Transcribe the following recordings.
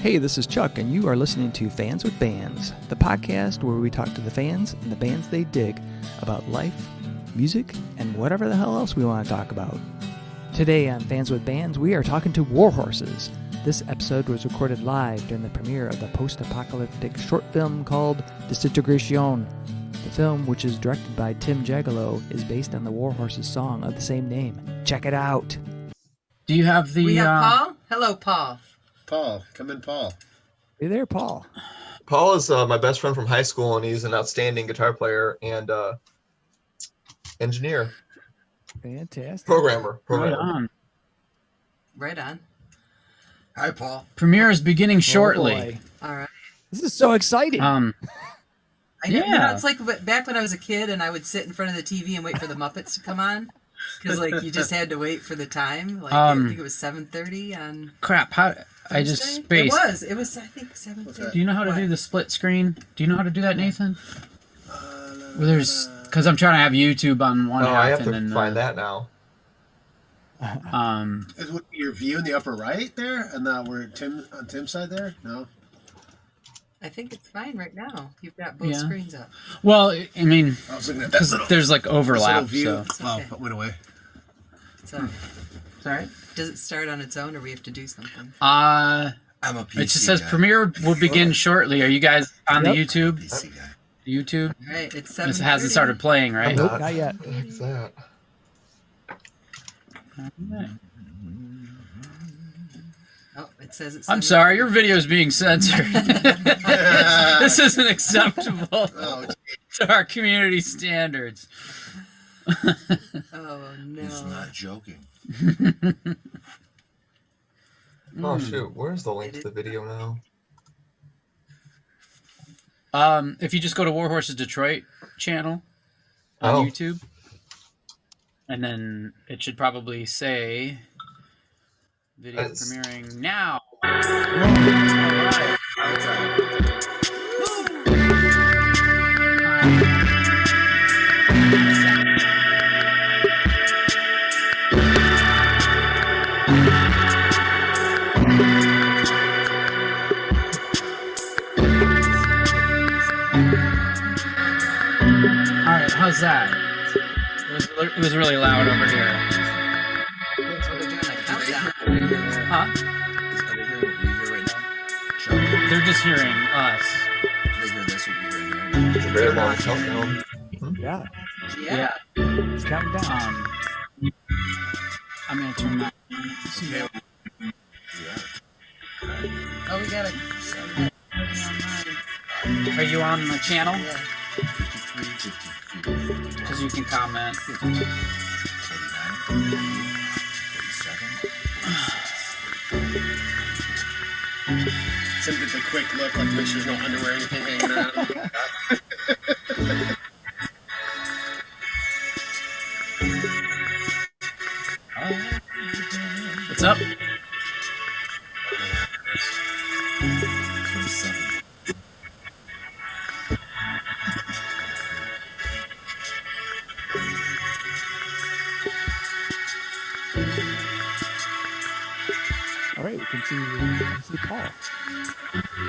Hey, this is Chuck, and you are listening to Fans with Bands, the podcast where we talk to the fans and the bands they dig about life, music, and whatever the hell else we want to talk about. Today on Fans with Bands, we are talking to Warhorses. This episode was recorded live during the premiere of the post-apocalyptic short film called Desintegración. The film, which is directed by Tim Jagielo, is based on the Warhorses song of the same name. Check it out! Do you have the... We have Paul? Hello, Paul. Paul, come in, Paul. Hey there, Paul. Paul is my best friend from high school, and he's an outstanding guitar player and engineer. Fantastic. Programmer. Right on. Right on. Hi, Paul. Premiere is beginning shortly. Boy. All right. This is so exciting. I know, Yeah. you know, it's like back when I was a kid and I would sit in front of the TV and wait for the Muppets to come on. Because, like, you just had to wait for the time. Like, I think it was 7:30 on Crap, how... I just Thursday? spaced. It was, I think, 7:30. Do you know how to do the split screen? Do you know how to do that, Nathan? Where there's... Because I'm trying to have YouTube on one Oh, half I have and to then... find that now. It would be your view in the upper right there, and we're on Tim's side there. No, I think it's fine right now. You've got both screens up. Well, I mean, I was looking at that because little, there's like this little overlap, view. so... Wow, okay. that went away. So, Sorry? does it start on its own or we have to do something? I'm a PC It just says guy. premiere will begin shortly. Are you guys on the YouTube? PC guy. YouTube? All right, it's 7:30. This hasn't started playing, right? Nope, not yet. What the heck's that? Oh, it says it's... I'm sorry, your video is being censored. This isn't acceptable Oh, to our community standards. Oh, no. he's not joking. Oh, shoot. Where's the link to the video now? If you just go to Warhorses Detroit channel on YouTube, and then it should probably say video premiering now. All right, how's that? It was really loud over here. Oh, they're doing a countdown. Huh? Is that hearing what we hear right now? Chuck, They're just hearing us. they hear this what we hear here. It's a very long countdown. Yeah, Yeah. it's counting down. I'm gonna turn that. Okay. Oh, we got a... Are you on the channel? Yeah. 53, 54, Because you can comment. 49, 47. Tim did the quick look, like make sure there's no underwear or anything hanging around. What's up? 27. All right, we can see Paul.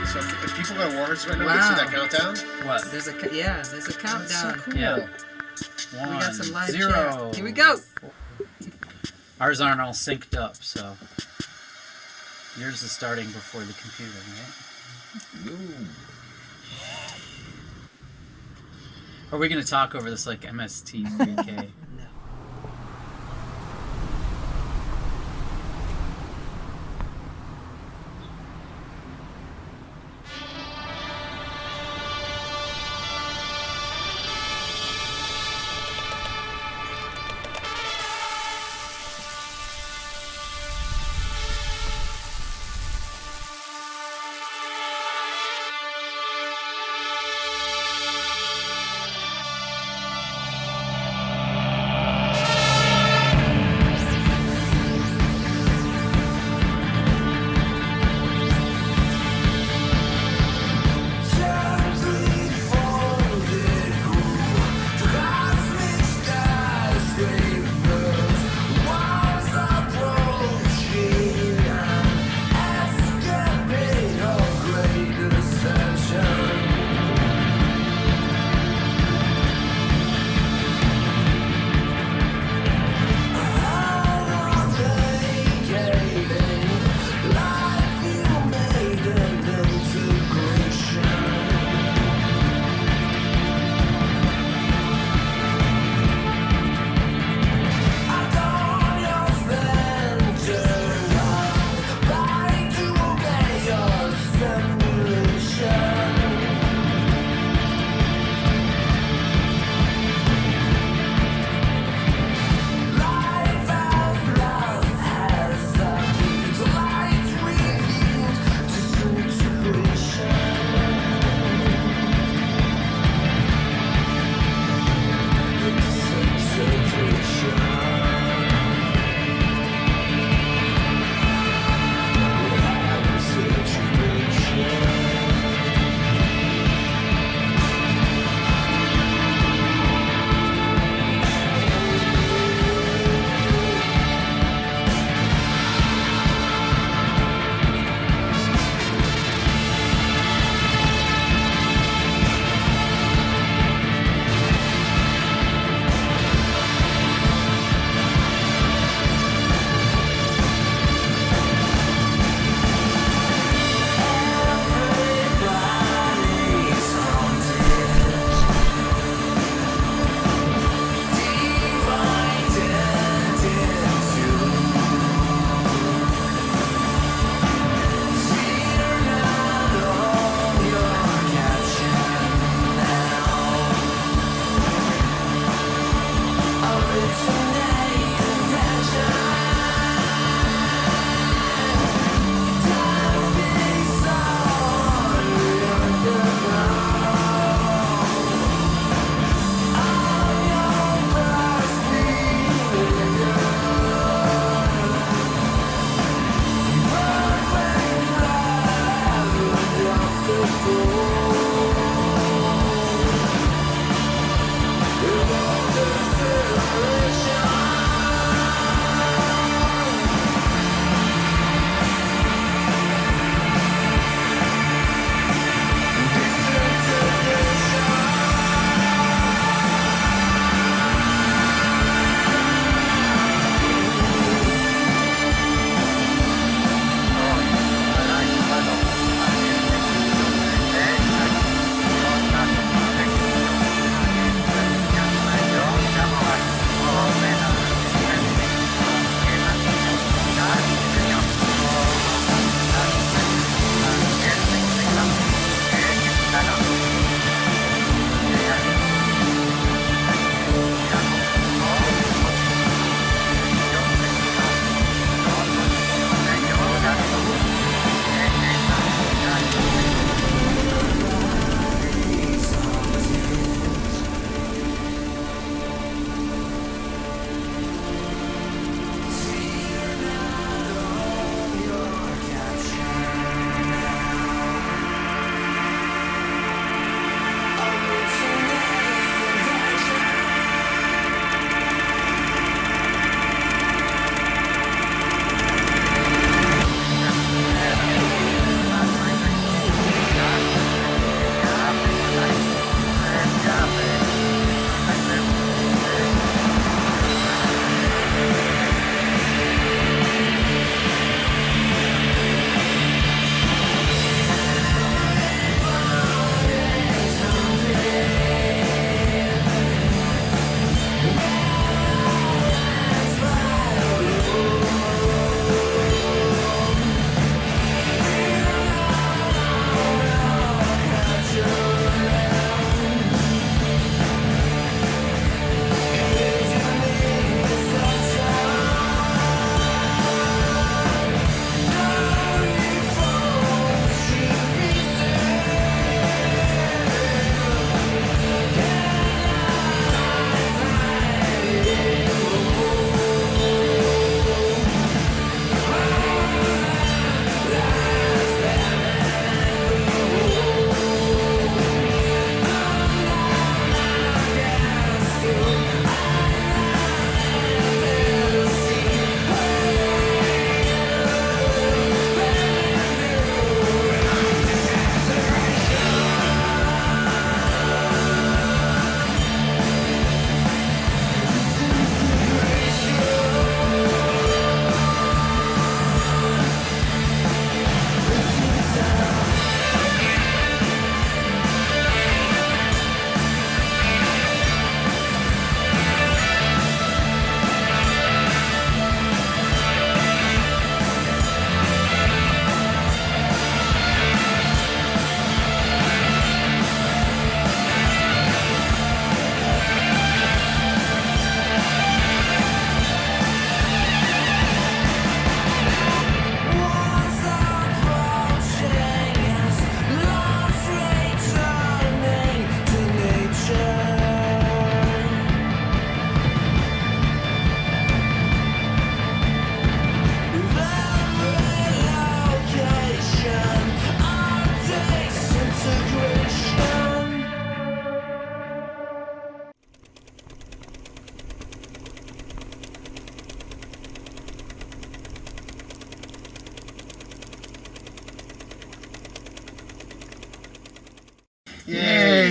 So if people go to Warhorses right now, Wow. they see that countdown? What? There's a countdown. Cool. Yeah. We got some live 0. chat. Here we go. Ours aren't all synced up, so yours is starting before the computer, right? Ooh. Are we gonna talk over this like MST3K?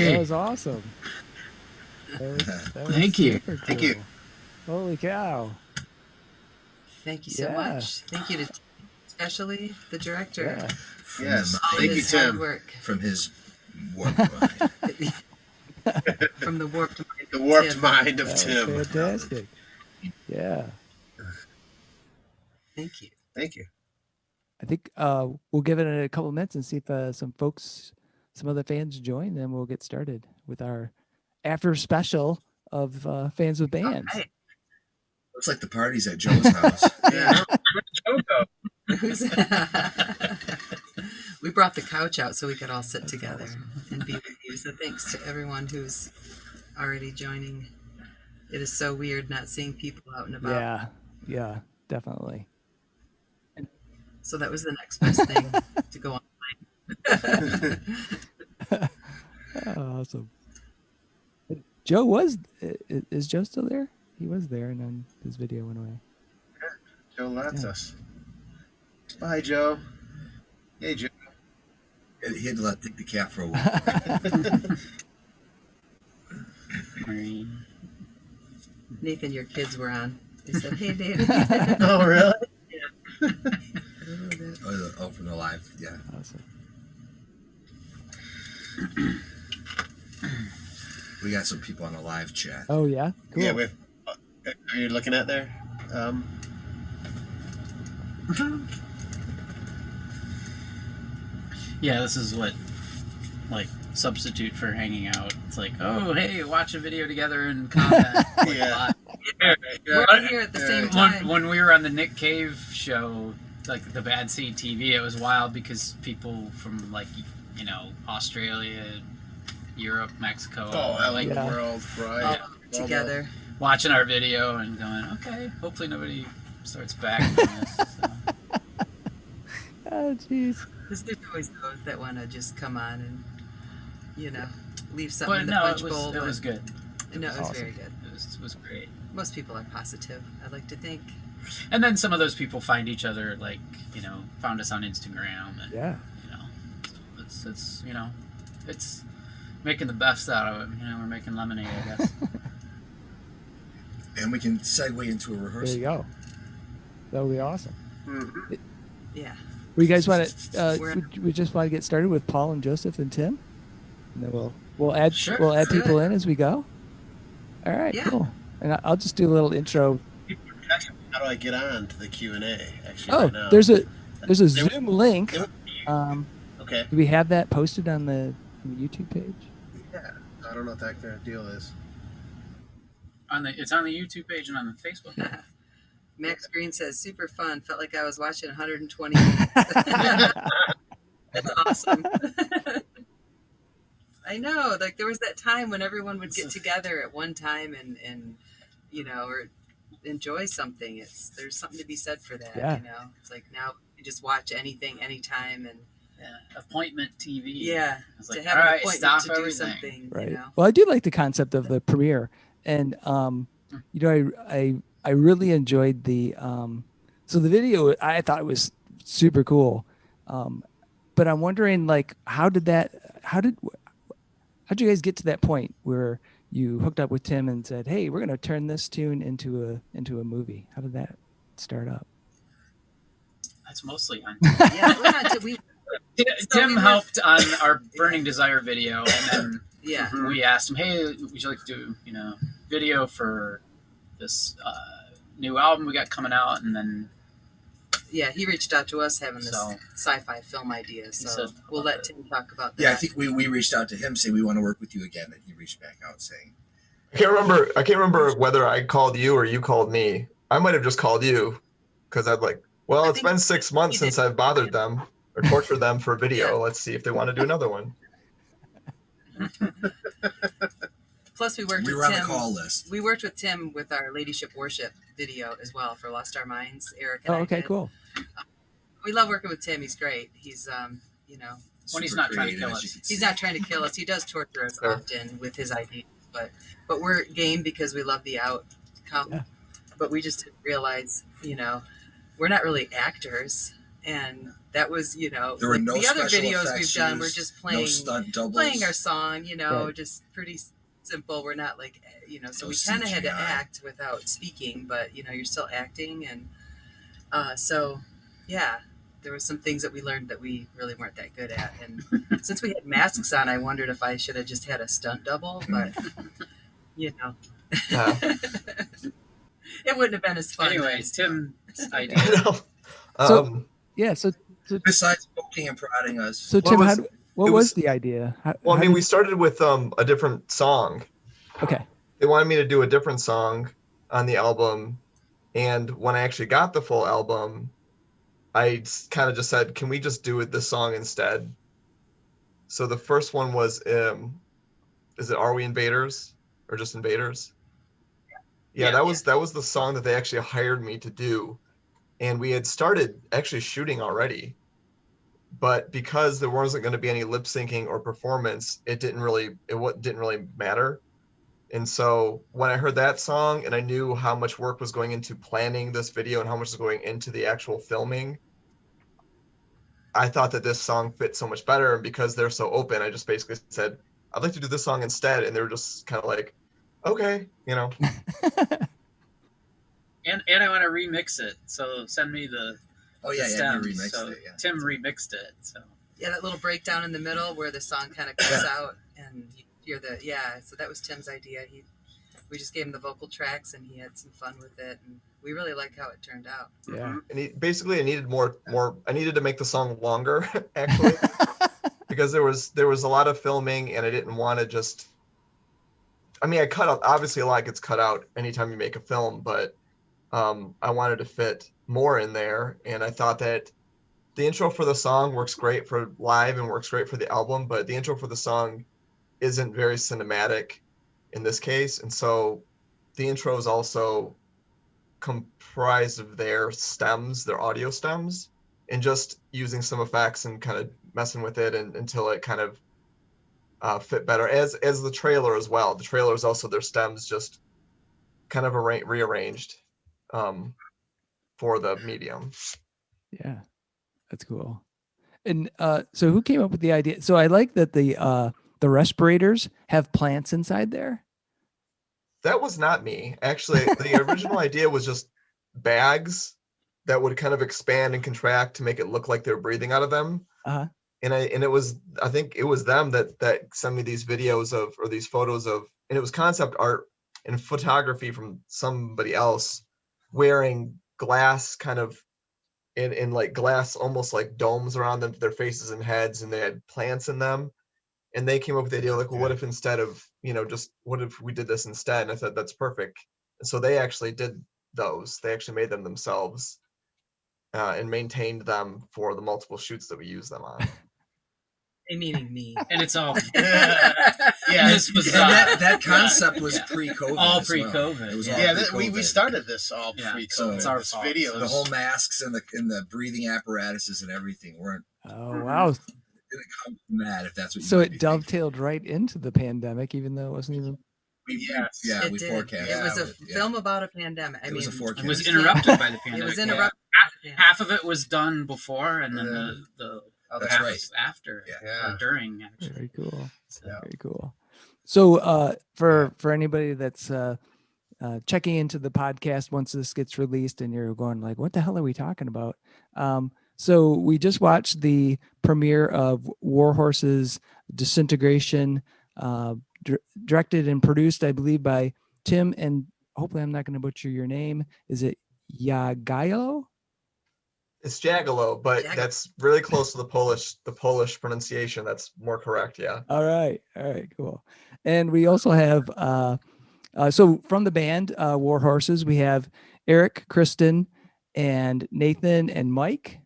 Hey. That was awesome. That was Thank you. super Thank cool. you. Holy cow. Thank you so Yeah. much. Thank you to especially the director. Yeah. Yes. All Thank you, his hard Tim. work. From his warped mind. From the warped mind. The warped Tim. mind of That was Tim. fantastic. Yeah. Thank you. Thank you. I think we'll give it a couple minutes and see if some other fans join, then we'll get started with our after special of Fans with Bands. All right. Looks like the party's at Joe's house. Yeah. We brought the couch out so we could all sit together and be with you. So thanks to everyone who's already joining. It is so weird not seeing people out and about. Yeah, definitely. So that was the next best thing to go online. Awesome. Joe is Joe still there? He was there, and then his video went away. Joe left us. Bye, Joe. Hey, Joe. He had to let take the cat for a while. Nathan, your kids were on. They said, "Hey, David." Oh, really? Yeah. Oh, from the live. Yeah. Awesome. We got some people on a live chat. Oh yeah, cool. Yeah, are you looking at there? Yeah, this is what, like, substitute for hanging out. It's like, oh, hey, watch a video together and comment. Like, Yeah. We're all here at the same time. When we were on the Nick Cave show, like the Bad Seed TV, it was wild because people from, like, you know, Australia, Europe, Mexico, Like Yeah. the world, right? All together. watching our video and going, okay, hopefully nobody starts backing this. So. Oh jeez. Because there's always those that want to just come on and, you know, leave something But in the no, punch it bowl. was good. No, it was Awesome. very good. It was great. Most people are positive, I'd like to think. And then some of those people find each other, like, you know, found us on Instagram, and Yeah. you know, it's you know, it's making the best out of it. You know, we're making lemonade, I guess. And we can segue into a There rehearsal. you go. That would be awesome. Mm-hmm. Yeah. We guys want to? We're- We just want to get started with Paul and Joseph and Tim, and then we'll add Sure. people in as we go. All right, Yeah. cool. And I'll just do a little intro. How do I get on to the Q&A? Actually, Oh, right now. there's a Zoom link. Okay. Do we have that posted on the YouTube page? Yeah. I don't know what that deal is. It's on the YouTube page and on the Facebook. Max Green says, super fun. Felt like I was watching 120 minutes. That's awesome. I know. Like, there was that time when everyone would get together at one time and you know, or enjoy something. There's something to be said for that, Yeah. you know? It's like now you just watch anything, anytime, and Yeah, appointment TV. yeah, It's to like, have all an right, appointment stop to do everything. something, Right. you know? Well, I do like the concept of the premiere, and you know, I really enjoyed the so the video. I thought it was super cool, but I'm wondering, like, how did you guys get to that point where you hooked up with Tim and said, hey, we're going to turn this tune into a movie? How did that start up? That's mostly on. Yeah, we're not, we, Tim we were- helped on our Burning Desire video, and then yeah. we asked him, hey, would you like to do, you know, video for this new album we got coming out? And then Yeah, he reached out to us having this So- sci-fi film idea, so said, we'll let Tim talk about that. Yeah, I think we reached out to him saying we want to work with you again, and he reached back out saying, I can't remember whether I called you or you called me. I might have just called you because I'd like, well, I it's think been 6 months you since did. I've bothered them or tortured them for a video. Yeah. Let's see if they want to do another one. Plus, we worked we with were on the Tim. call list. We worked with Tim with our Ladyship Worship video as well for Lost Our Minds. Eric and Oh, I okay, did. cool. We love working with Tim. He's great. He's you know, when he's Super not trying to creative, kill as you us. can see. he's not trying to kill us. He does torture us Sure. often with his ideas, but we're game because we love the outcome. Yeah. But we just didn't realize, you know, we're not really actors. And that was, you know, There were no the other special videos effects we've done, we're used, just no playing, stunt doubles. playing our song, you know, Right. just pretty simple. We're not like, you know, so No we kind of had to CGI. act without speaking, but, you know, you're still acting. And so, yeah, there were some things that we learned that we really weren't that good at. And since we had masks on, I wondered if I should have just had a stunt double, but, you know, it wouldn't have been as fun. Anyways, Tim's idea. So yeah, so Besides poking and prodding us. So What Tim, was- what it was was- the idea? Well, I how mean, did- we started with a different song. okay. They wanted me to do a different song on the album, and when I actually got the full album, I kind of just said, "Can we just do this song instead?" So the first one was, is it "Are We Invaders" or just "Invaders"? Yeah, that was the song that they actually hired me to do, and we had started actually shooting already. But because there wasn't going to be any lip syncing or performance, it didn't really matter. And so when I heard that song and I knew how much work was going into planning this video and how much was going into the actual filming, I thought that this song fit so much better. And because they're so open, I just basically said, I'd like to do this song instead. And they were just kind of like, okay, you know. And I want to remix it. So send me the Oh yeah, stems. you remixed So it. Yeah. Tim remixed it. So Yeah, that little breakdown in the middle where the song kind of cuts out and you hear so that was Tim's idea. We just gave him the vocal tracks and he had some fun with it, and we really like how it turned out. Yeah. And I needed more, I needed to make the song longer actually, because there was a lot of filming and I didn't want to just, I mean, I cut out, obviously a lot gets cut out anytime you make a film, but I wanted to fit more in there. And I thought that the intro for the song works great for live and works great for the album, but the intro for the song isn't very cinematic in this case. And so the intro is also comprised of their stems, their audio stems, and just using some effects and kind of messing with it until it kind of fit better, as the trailer as well. The trailer is also their stems just kind of rearranged for the medium. Yeah, that's cool. And so who came up with the idea? So I like that the respirators have plants inside there. That was not me. Actually, the original idea was just bags that would kind of expand and contract to make it look like they're breathing out of them. Uh-huh. And I think it was them that sent me these videos of, or these photos of, and it was concept art and photography from somebody else wearing glass kind of in like glass, almost like domes around them, their faces and heads, and they had plants in them. And they came up with the idea like, well, what if instead of, what if we did this instead? And I said, that's perfect. And so they actually did those. They actually made them themselves and maintained them for the multiple shoots that we use them on. Meaning me. and it's all Yeah, this was That concept was pre-COVID. all as well. pre-COVID. It was all yeah. We pre-COVID. started this all Yeah, pre-COVID. so it's our This fault. video, The whole masks and the breathing apparatuses and everything weren't Oh wow! going to come from that, if that's what you So might it be thinking. dovetailed right into the pandemic, even though it wasn't even. Yeah, we It did. forecast. It was a it, yeah. film about a pandemic. It was a forecast. It was interrupted by the pandemic. It was Yeah. interrupted. Half of it was done before, and then the other That's half right. was after, Yeah. or during, actually. Very cool. So, Very cool. So for anybody that's checking into the podcast once this gets released and you're going like, what the hell are we talking about? So we just watched the premiere of Warhorses Disintegration, directed and produced, I believe, by Tim, and hopefully I'm not going to butcher your name. Is it Jagielo? It's Jagielo, but that's really close to the Polish pronunciation. That's more correct. Yeah. All right, cool. And we also have so from the band Warhorses, we have Eric, Kristin, and Nathan and Mike.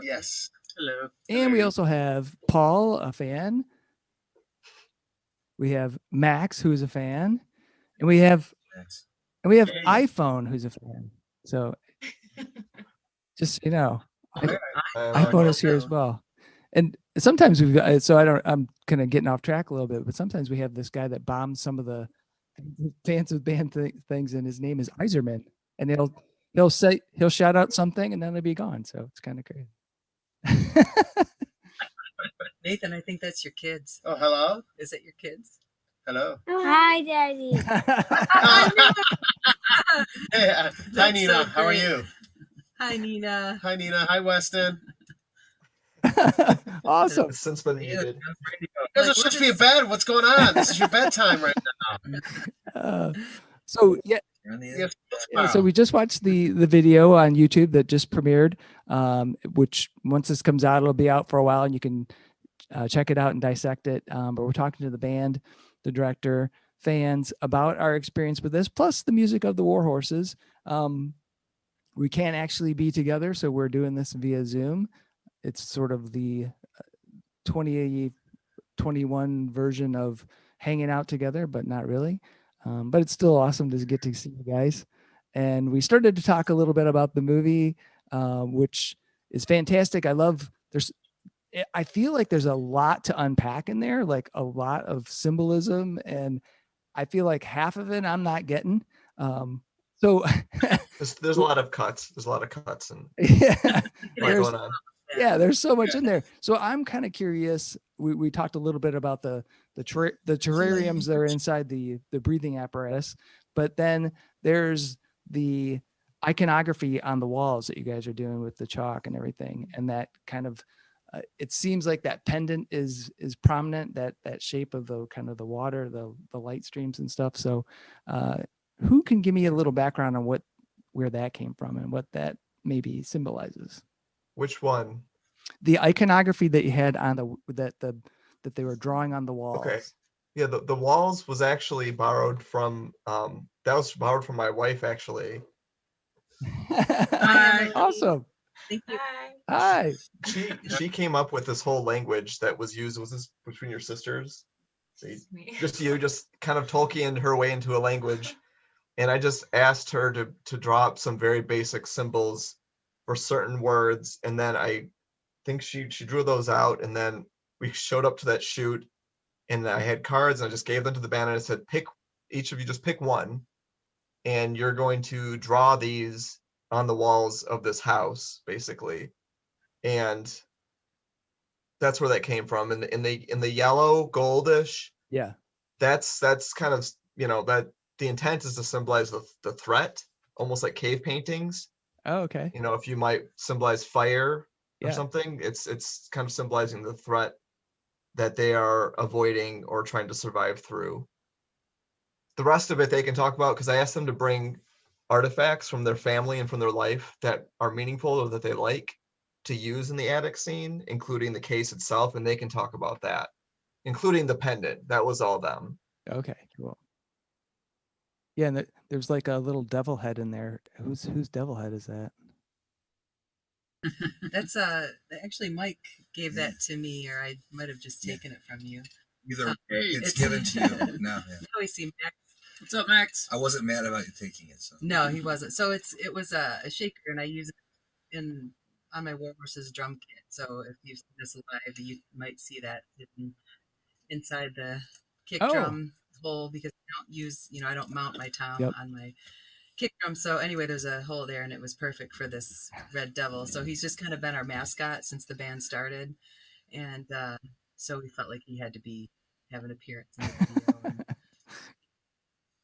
Yes. hello. And we also have Paul, a fan. We have Max, who's a fan, and we have Yay. iPhone, who's a fan. So just so you know, Um, iPhone is here as well. And sometimes we've got, so I'm kind of getting off track a little bit, but sometimes we have this guy that bombs some of the fans of band things, and his name is Iserman, and he'll shout out something and then it'll be gone. So it's kind of crazy. Nathan, I think that's your kids. Oh, hello. Is it your kids? Hello. Hi, Daddy. Hey, hi That's Nina. so How are great. you? Hi, Nina. Hi Nina. Hi Weston. Awesome. It's since been muted. You guys are supposed to be in bed. What's going on? This is your bedtime right now. So yeah. You're on the Yes. Yeah, so we just watched the video on YouTube that just premiered, which once this comes out, it'll be out for a while and you can check it out and dissect it. But we're talking to the band, the director, fans about our experience with this, plus the music of the Warhorses. We can't actually be together, so we're doing this via Zoom. It's sort of the 2021 version of hanging out together, but not really. But it's still awesome to get to see you guys. And we started to talk a little bit about the movie, which is fantastic. I feel like there's a lot to unpack in there, like a lot of symbolism, and I feel like half of it I'm not getting. So There's a lot of cuts. There's a lot of cuts and yeah, going on. there's so much in there. So I'm kind of curious. We talked a little bit about the terrariums that are inside the breathing apparatus, but then there's the iconography on the walls that you guys are doing with the chalk and everything, and that kind of it seems like that pendant is prominent, that shape of the kind of the water, the light streams and stuff. So who can give me a little background on where that came from and what that maybe symbolizes? Which one? The iconography that you had on that they were drawing on the walls. Okay. Yeah, the walls was actually borrowed from that was borrowed from my wife actually. Awesome. Thank you. Hi. She came up with this whole language that was used. Was this between your sisters? Just kind of Tolkien her way into a language. And I just asked her to draw up some very basic symbols for certain words. And then I think she drew those out. And then we showed up to that shoot and I had cards and I just gave them to the band and I said, each of you just pick one. And you're going to draw these on the walls of this house, basically. And that's where that came from. And in the yellow goldish, Yeah. That's kind of, that the intent is to symbolize the threat, almost like cave paintings. Oh, okay. If you might symbolize fire or Yeah. something, it's kind of symbolizing the threat that they are avoiding or trying to survive through. The rest of it they can talk about because I asked them to bring artifacts from their family and from their life that are meaningful or that they like to use in the attic scene, including the case itself, and they can talk about that, including the pendant. That was all them. Okay, cool. Yeah, and there's like a little devil head in there. Whose devil head is that? That's actually Mike gave that to me, or I might have just taken it from you. Either it's given to you. No, yeah. Oh, we see Max. What's up, Max? I wasn't mad about you taking it. So No, he wasn't. So it was a shaker, and I use it on my Warhorses drum kit. So if you've seen this live, you might see that inside the kick drum hole because I don't mount my tom on my kick drum. So anyway, there's a hole there, and it was perfect for this red devil. So he's just kind of been our mascot since the band started, and so we felt like he had to have an appearance in the video.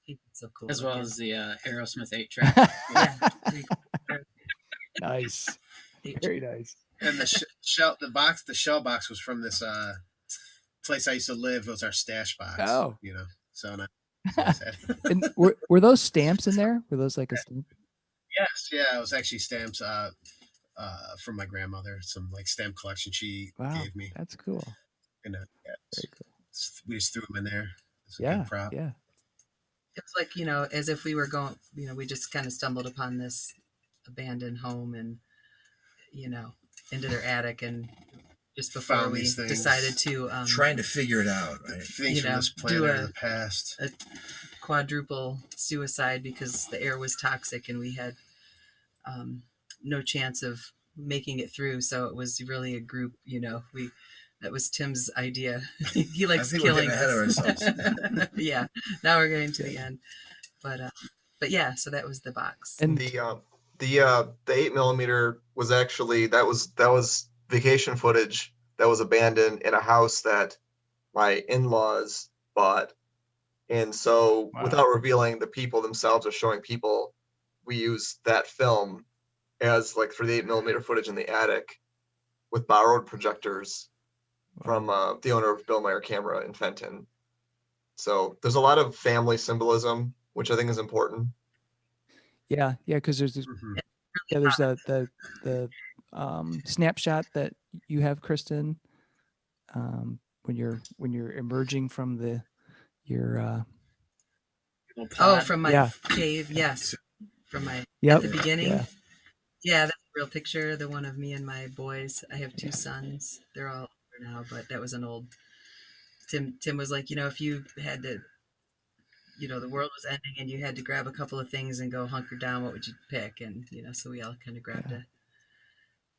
And he's so cool. As well as the Aerosmith 8-track. Yeah. Nice. Very nice. And the shell box was from this place I used to live. It was our stash box. Oh. So nice. And were those stamps in there? Were those like a stamp? Yes, yeah, it was actually stamps from my grandmother. Some like stamp collection she gave me. That's cool. And very cool. We just threw them in there. It's a Yeah, good prop. yeah. It was like, as if we were going, we just kind of stumbled upon this abandoned home and, into their attic, and just before Found we these things. decided to trying to figure it out, right? Things from this planet in the past. a quadruple suicide because the air was toxic and we had no chance of making it through. So it was really a group, that was Tim's idea. He likes killing us. Ahead of ourselves. Yeah. Now we're getting to the end, but yeah, so that was the box. And The 8mm was actually that was vacation footage that was abandoned in a house that my in-laws bought. And so without revealing the people themselves or showing people, we use that film as like for the 8mm footage in the attic with borrowed projectors from the owner of Bill Meyer Camera in Fenton. So there's a lot of family symbolism, which I think is important. Yeah, because there's this, there's the snapshot that you have, Kristin, when you're emerging from your from my cave, yes, from my at the beginning. Yeah, that's a real picture. The one of me and my boys. I have 2 sons. They're all older now, but that was an old. Tim was like, if you had to, the world was ending and you had to grab a couple of things and go hunker down, what would you pick? And so we all kind of grabbed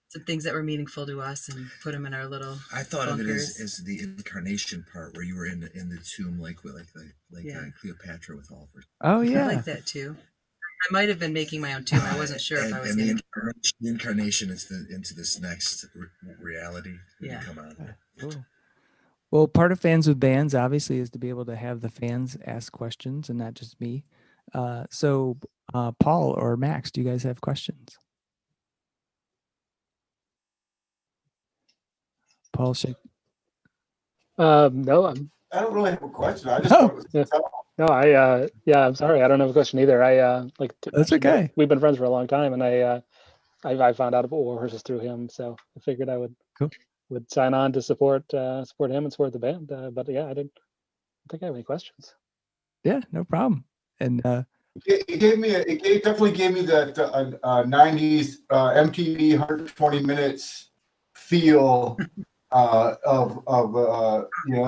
some things that were meaningful to us and put them in our little. I thought bunkers. of it as the incarnation part where you were in the tomb, like Cleopatra with all of her. Oh yeah, I like that too. I might have been making my own tomb. I wasn't sure if I was. And the incarnation is into this next reality. Yeah. Come on. Cool. Well, part of Fans with Bands obviously is to be able to have the fans ask questions and not just me. So Paul or Max, do you guys have questions? Paul, shake. No, I don't really have a question. I just I'm sorry. I don't have a question either. That's okay. We've been friends for a long time, and I found out about Warhorses through him, so I figured I would sign on to support him and support the band. But yeah, I didn't think I have any questions. Yeah, no problem. And it definitely gave me that 90s MTV 120 minutes feel of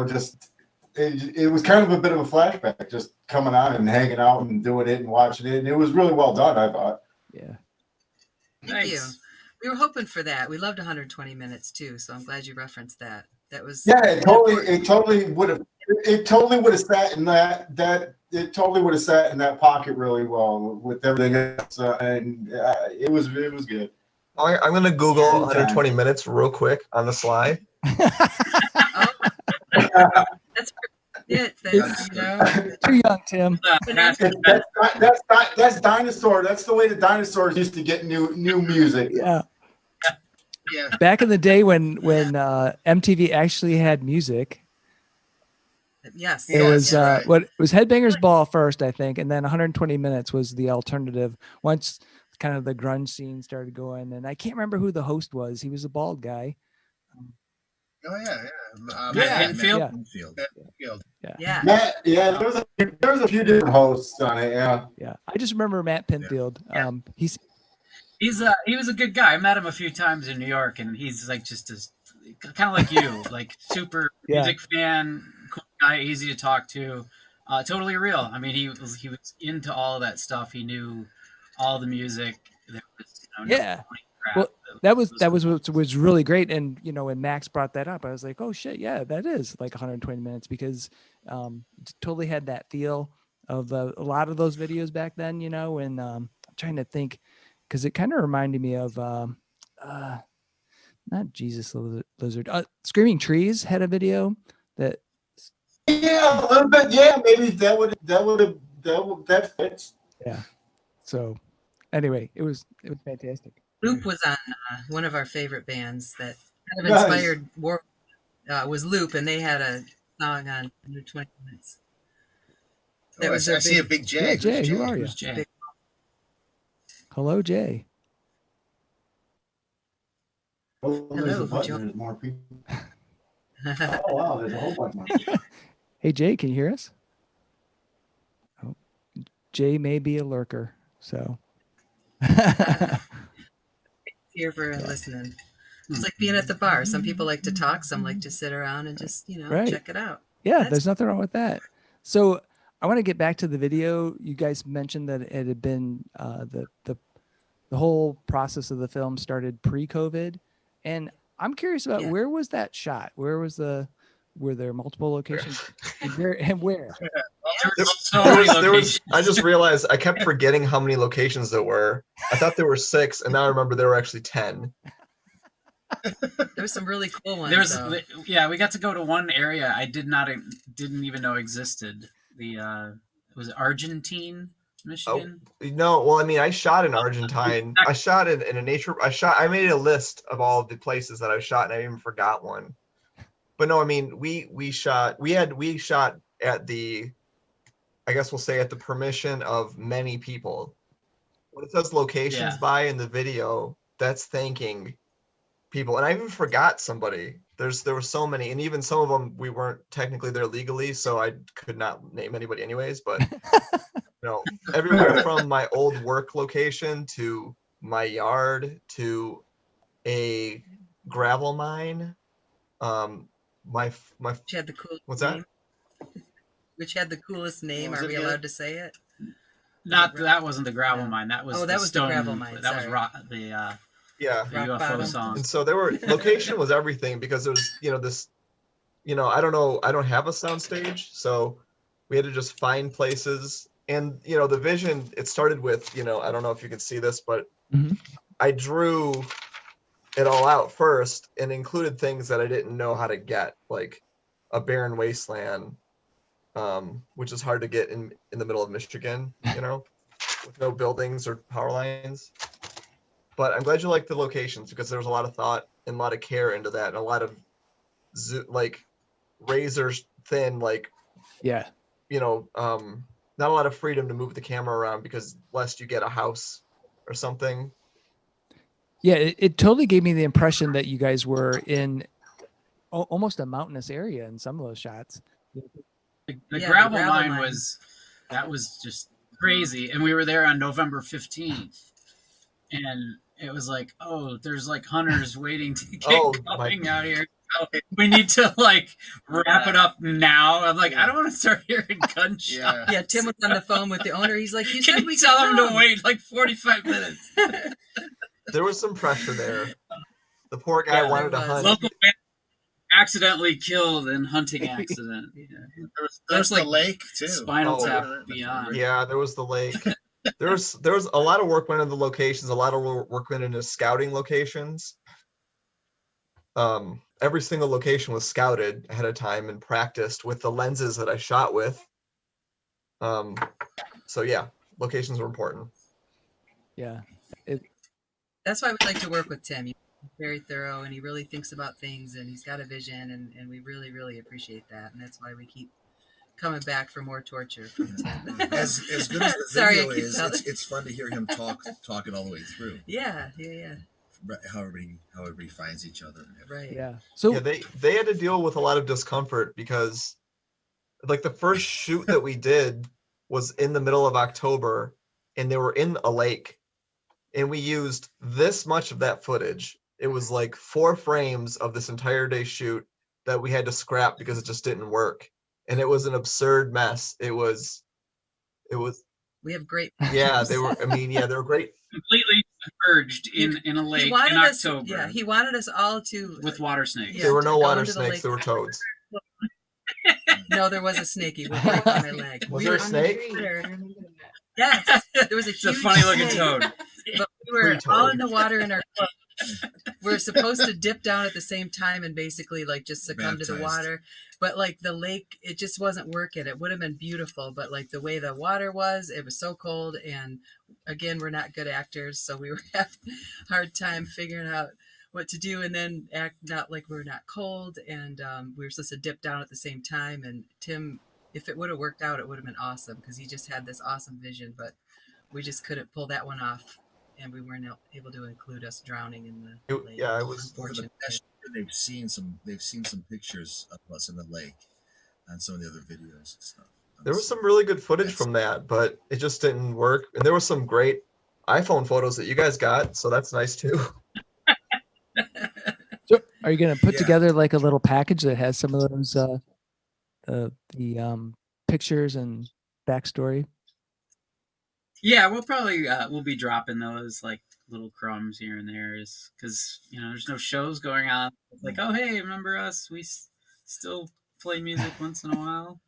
just it was kind of a bit of a flashback, just coming on and hanging out and doing it and watching it, and it was really well done, I thought. Yeah. Thank you. We were hoping for that. We loved 120 minutes too, so I'm glad you referenced that. That was it totally would have sat in that pocket really well with everything else, and it was good. I'm gonna Google 120 minutes real quick on the slide. That's too young, Tim. That's dinosaur. That's the way the dinosaurs used to get new music. Yeah. Back in the day when MTV actually had music. Yes. It was it was Headbangers Ball first, I think, and then 120 minutes was the alternative. Once kind of the grunge scene started going, and I can't remember who the host was. He was a bald guy. Matt Pinfield. Yeah. There was a few different hosts on it. Yeah. I just remember Matt Pinfield. He was a good guy. I met him a few times in New York, and he's like just kind of like you, like super music fan, cool guy, easy to talk to, totally real. I mean, he was into all of that stuff. He knew all the music. There was, well, that was what was really great. And when Max brought that up, I was like, oh shit, yeah, that is like 120 minutes, because it totally had that feel of a lot of those videos back then. And I'm trying to think, because it kind of reminded me of not Jesus Lizard. Screaming Trees had a video that. Yeah, a little bit. Yeah, maybe that fits. Yeah. So, anyway, it was fantastic. Loop was on one of our favorite bands that kind of inspired War. Was Loop, and they had a song on 120 minutes. That was I see a big J. Yeah, Jay, who are you? Jay. Hello, Jay. There's a button. There's more people. Oh wow, there's a whole bunch more. Hey, Jay, can you hear us? Oh, Jay may be a lurker, so. Here for listening. It's like being at the bar. Some people like to talk, some like to sit around and just check it out. Yeah, there's nothing wrong with that. So I want to get back to the video. You guys mentioned that it had been the whole process of the film started pre-COVID, and I'm curious about where was that shot? Were there multiple locations? And where? I just realized I kept forgetting how many locations there were. I thought there were 6, and now I remember there were actually 10. There were some really cool ones. We got to go to one area I didn't even know existed. Was it Argentine, Michigan? Oh, no, well, I mean, I shot in Argentine. I shot in a nature. I made a list of all of the places that I shot, and I even forgot one. But no, I mean, we shot at the, I guess we'll say at the permission of many people. When it says locations by in the video, that's thanking people. And I even forgot somebody. There were so many, and even some of them we weren't technically there legally, so I could not name anybody anyways. But everywhere from my old work location to my yard to a gravel mine. Which had the coolest what's that? Name? Which had the coolest name? Are we allowed to say it? That wasn't the gravel mine. That was the gravel mine. That was the UFO song. And so location was everything, because there was this, I don't have a sound stage, so we had to just find places. And the vision, it started with I don't know if you can see this, but I drew it all out first and included things that I didn't know how to get, like a barren wasteland, which is hard to get in the middle of Michigan, with no buildings or power lines. But I'm glad you like the locations, because there was a lot of thought and a lot of care into that, and a lot of razor thin, not a lot of freedom to move the camera around, because lest you get a house or something. Yeah, it totally gave me the impression that you guys were in almost a mountainous area in some of those shots. The gravel mine was just crazy, and we were there on November 15th, and it was like, there's hunters waiting to get going out here. So we need to wrap it up now. I'm like, I don't want to start hearing gunshots. Yeah, Tim was on the phone with the owner. He's like, you said we tell him to wait 45 minutes. There was some pressure there. The poor guy wanted to hunt. Local man accidentally killed in hunting accident. There was the lake too. Spinal Tap beyond. Yeah, there was the lake. There was a lot of work went into the locations. A lot of work went into scouting locations. Every single location was scouted ahead of time and practiced with the lenses that I shot with. So yeah, locations were important. Yeah. That's why we like to work with Tim. He's very thorough, and he really thinks about things, and he's got a vision, and we really, really appreciate that. And that's why we keep coming back for more torture from Tim. As good as the video is, it's fun to hear him talk it all the way through. Yeah. How everybody finds each other. Right. Yeah. So they had to deal with a lot of discomfort, because the first shoot that we did was in the middle of October, and they were in a lake, and we used this much of that footage. It was 4 frames of this entire day shoot that we had to scrap because it just didn't work. And it was an absurd mess. It was. We have great. Yeah, they were. They were great. Completely submerged in a lake in October. He wanted us all to with water snakes. There were no water snakes. There were toads. No, there was a snake. He was right on my leg. Was there a snake? Yes, there was a huge. It's a funny looking toad. But we were all in the water in our clothes. We're supposed to dip down at the same time and basically just succumb to the water. But the lake, it just wasn't working. It would have been beautiful, but the way the water was, it was so cold. And again, we're not good actors, so we were having a hard time figuring out what to do, and then act not like we're not cold. And we were supposed to dip down at the same time. And Tim, if it would have worked out, it would have been awesome, because he just had this awesome vision, but we just couldn't pull that one off. And we weren't able to include us drowning in the lake. Yeah, it was unfortunate. They've seen some pictures of us in the lake and some of the other videos and stuff. There was some really good footage from that, but it just didn't work. And there were some great iPhone photos that you guys got, so that's nice too. So are you going to put together a little package that has some of those the pictures and backstory? Yeah, we'll probably we'll be dropping those little crumbs here and there, because there's no shows going on. It's oh hey, remember us? We still play music once in a while.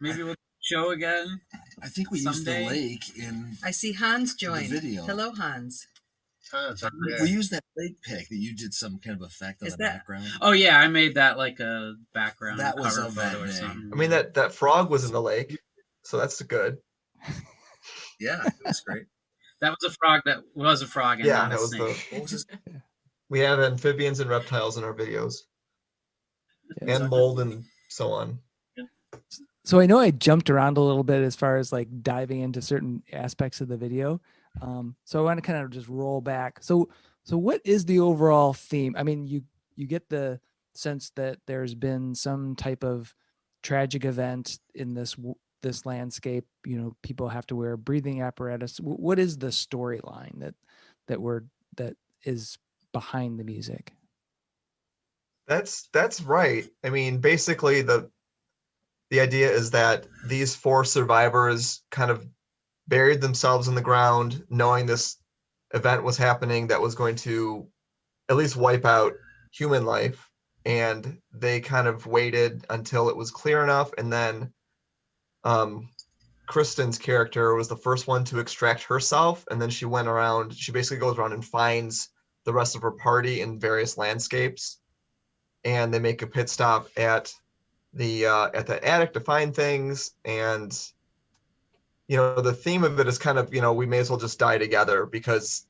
Maybe we'll show again? I think we Someday. used the lake in. I see Hans joined. The video. Hello, Hans. We used that lake pic that you did some kind of effect on the background. Oh yeah, I made that like a background. That was cover of photo that or day. something. I mean, that frog was in the lake, so that's good. Yeah, it was great. That was a frog. That was a frog. And Yeah, not that a was snake. We have amphibians and reptiles in our videos, and mold and so on. So I know I jumped around a little bit as far as like diving into certain aspects of the video. So I want to kind of just roll back. So what is the overall theme? I mean, you get the sense that there's been some type of tragic event in this landscape. You know, people have to wear a breathing apparatus. What is the storyline that is behind the music? That's right. I mean, basically the idea is that these 4 survivors kind of buried themselves in the ground, knowing this event was happening that was going to at least wipe out human life. And they kind of waited until it was clear enough. And then Kristin's character was the first one to extract herself. And then she basically goes around and finds the rest of her party in various landscapes. And they make a pit stop at the attic to find things. And you know, the theme of it is kind of, you know, we may as well just die together because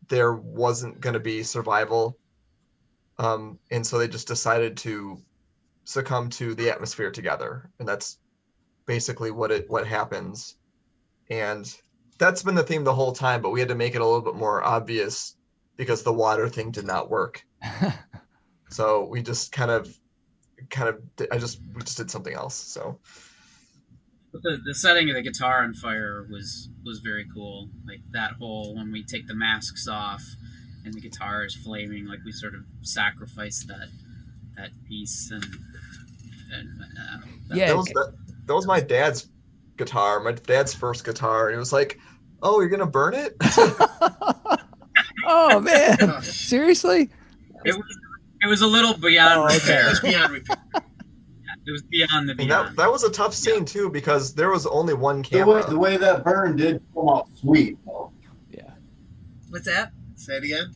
there wasn't going to be survival, and so they just decided to succumb to the atmosphere together, and that's basically what happens. And that's been the theme the whole time, but we had to make it a little bit more obvious because the water thing did not work. So we just we just did something else. So the setting of the guitar on fire was very cool. Like that whole, when we take the masks off and the guitar is flaming, like we sort of sacrificed that piece. And yeah, that was my dad's guitar, my dad's first guitar, and it was like, oh, you're gonna burn it? Oh man, seriously? It was a little beyond repair. It was beyond repair. It was beyond the beyond. And that was a tough scene too, because there was only one camera. The way that burn did come out sweet, though. Yeah. What's that? Say it again.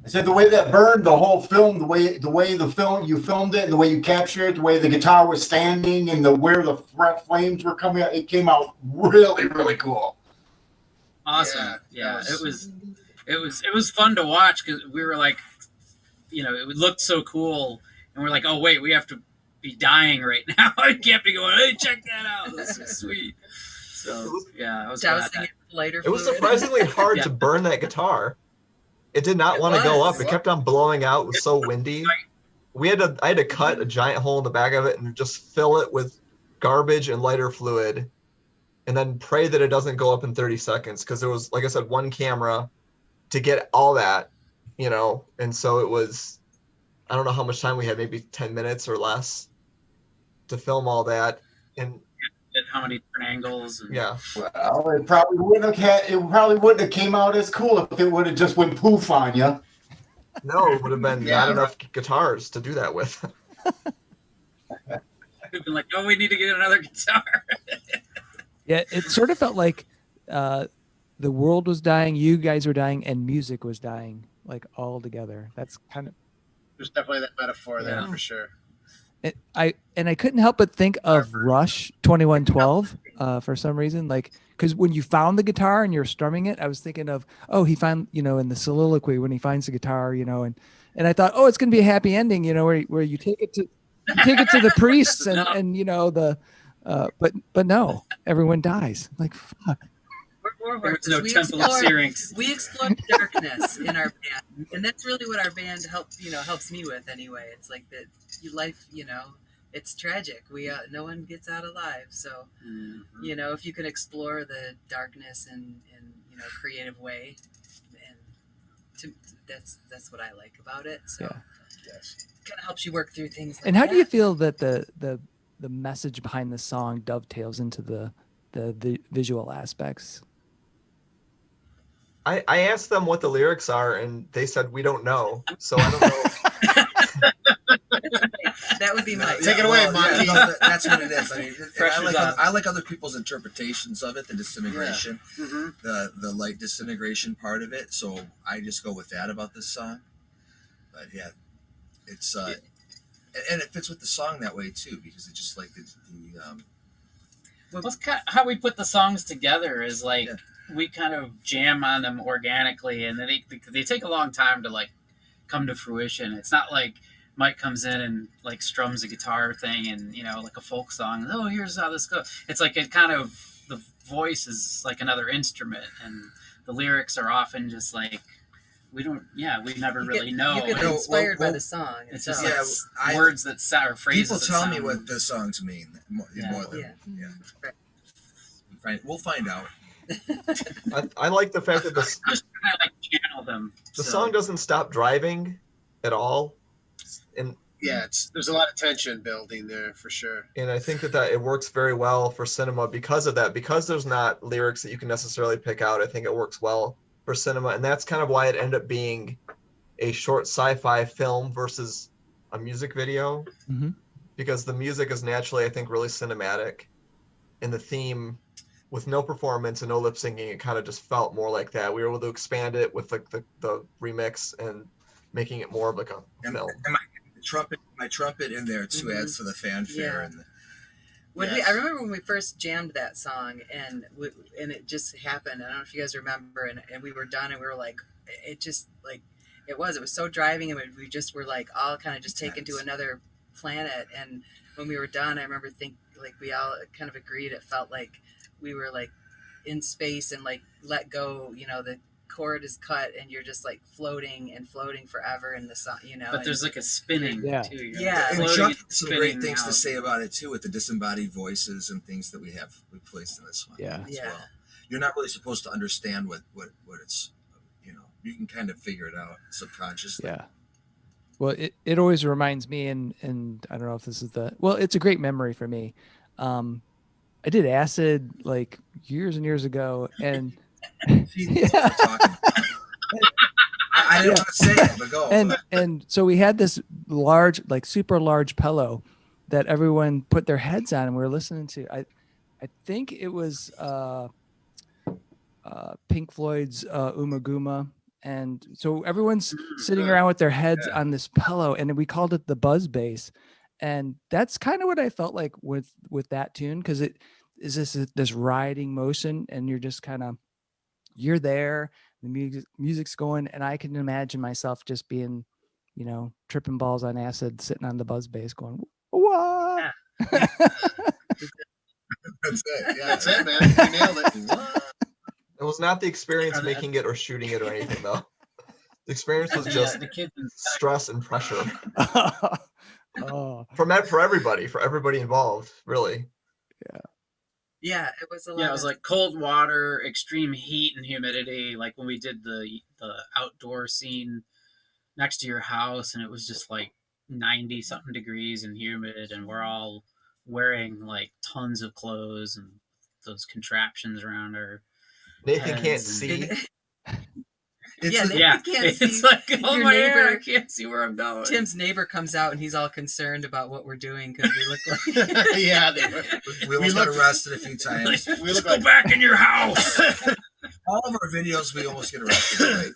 I said the way that burned, the whole film, the way the film you filmed it, and the way you captured it, the way the guitar was standing, and where the flames were coming out, it came out really, really cool. Awesome. Yeah. It was fun to watch because we were like, you know, it looked so cool, and we're like, oh wait, we have to be dying right now. I can't be going, hey, check that out. This is sweet. So yeah, I was dousing it with lighter fluid. It was fluid. surprisingly hard to burn that guitar. It did not want to go up. It kept on blowing out. It was so windy. I had to cut a giant hole in the back of it and just fill it with garbage and lighter fluid, and then pray that it doesn't go up in 30 seconds. Because there was, like I said, one camera to get all that, you know, and so it was, I don't know how much time we had, maybe 10 minutes or less to film all that. And how many different angles? And... Yeah. Well, it probably wouldn't have came out as cool if it would have just went poof on you. No, it would have been not enough guitars to do that with. We've been like, oh, we need to get another guitar. Yeah, it sort of felt like the world was dying, you guys were dying, and music was dying, like all together. That's kind of. There's definitely that metaphor there for sure. I couldn't help but think of Rush 2112 for some reason, like, because when you found the guitar and you're strumming it, I was thinking of, oh, he found, you know, in the soliloquy when he finds the guitar, you know, and I thought, oh, it's gonna be a happy ending, you know, where you take it to the priests and you know but no, everyone dies. Like fuck. There's no temple of Syrinx. We explore the darkness in our band, and that's really what our band helps me with anyway. It's like that life, you know, it's tragic. No one gets out alive. So, you know, if you can explore the darkness in you know, a creative way, and that's what I like about it. So, kind of helps you work through things. Like and how do you feel that the message behind the song dovetails into the visual aspects? I asked them what the lyrics are, and they said we don't know. So I don't know. That would be my Take it away, Monty. That's what it is. I mean, I like other people's interpretations of it, the disintegration, the light disintegration part of it. So I just go with that about this song. But yeah, it's and it fits with the song that way too, because it's just like the well, that's kind of how we put the songs together. Is like we kind of jam on them organically, and then they take a long time to like come to fruition. It's not like Mike comes in and like strums a guitar thing and, you know, like a folk song. Oh, here's how this goes. It's like it kind of, the voice is like another instrument, and the lyrics are often just like, we never really know. You get inspired by the song. It's just words that sound, or phrases. People tell me what the songs mean more than We'll find out. I like the fact that just kind of like channel them. The song doesn't stop driving at all, and there's a lot of tension building there for sure. And I think that it works very well for cinema because of that. Because there's not lyrics that you can necessarily pick out, I think it works well for cinema, and that's kind of why it ended up being a short sci-fi film versus a music video, because the music is naturally, I think, really cinematic, and the theme, with no performance and no lip syncing, it kind of just felt more like that. We were able to expand it with like the remix and making it more of like a film. And my trumpet in there too adds to the fanfare. I remember when we first jammed that song, and it just happened. I don't know if you guys remember, and we were done, and we were like, it was so driving, and we just were like all kind of just taken to another planet. And when we were done, I remember we all kind of agreed, it felt like we were like in space and like let go, you know, the cord is cut and you're just like floating forever in the sun, you know. But there's like a spinning too. And Chuck has some great things to say about it too, with the disembodied voices and things that we placed in this one as well. You're not really supposed to understand what it's, you know, you can kind of figure it out subconsciously. Yeah. Well, it always reminds me, and I don't know if this is it's a great memory for me. I did acid like years and years ago, and I didn't want to say it, but go. And so we had this large, like super large pillow that everyone put their heads on, and we were listening to. I think it was Pink Floyd's Umaguma. And so everyone's sitting around with their heads on this pillow, and we called it the buzz bass. And that's kind of what I felt like with that tune, because it is this riding motion, and you're just kind of, you're there, the music's going, and I can imagine myself just being, you know, tripping balls on acid, sitting on the buzz bass going, what? That's it. Yeah, that's it, man. You nailed it. It was not the experience making it or shooting it or anything, though. The experience was just stress and pressure. For everybody involved, really. Yeah, it was a lot. Yeah, it was like cold water, extreme heat and humidity. Like when we did the outdoor scene next to your house, and it was just like 90 something degrees and humid, and we're all wearing like tons of clothes and those contraptions around our Nathan can't see. It's like, oh, my neighbor, I can't see where I'm going. Tim's neighbor comes out and he's all concerned about what we're doing because we look like we almost got arrested a few times. We look go back in your house. All of our videos, we almost get arrested.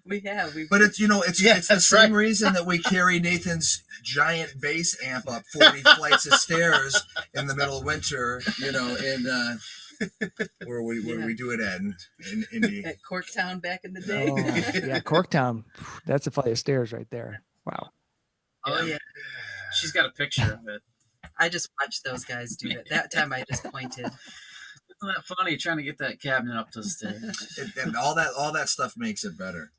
Right? But it's, you know, it's the same reason that we carry Nathan's giant bass amp up 40 flights of stairs in the middle of winter, you know, in where we do it in Indy. At Corktown back in the day. Corktown. That's a flight of stairs right there. Wow. Oh yeah. She's got a picture of it. I just watched those guys do it. That time I just pointed. Isn't that funny, trying to get that cabinet up to the stage? And all that stuff makes it better.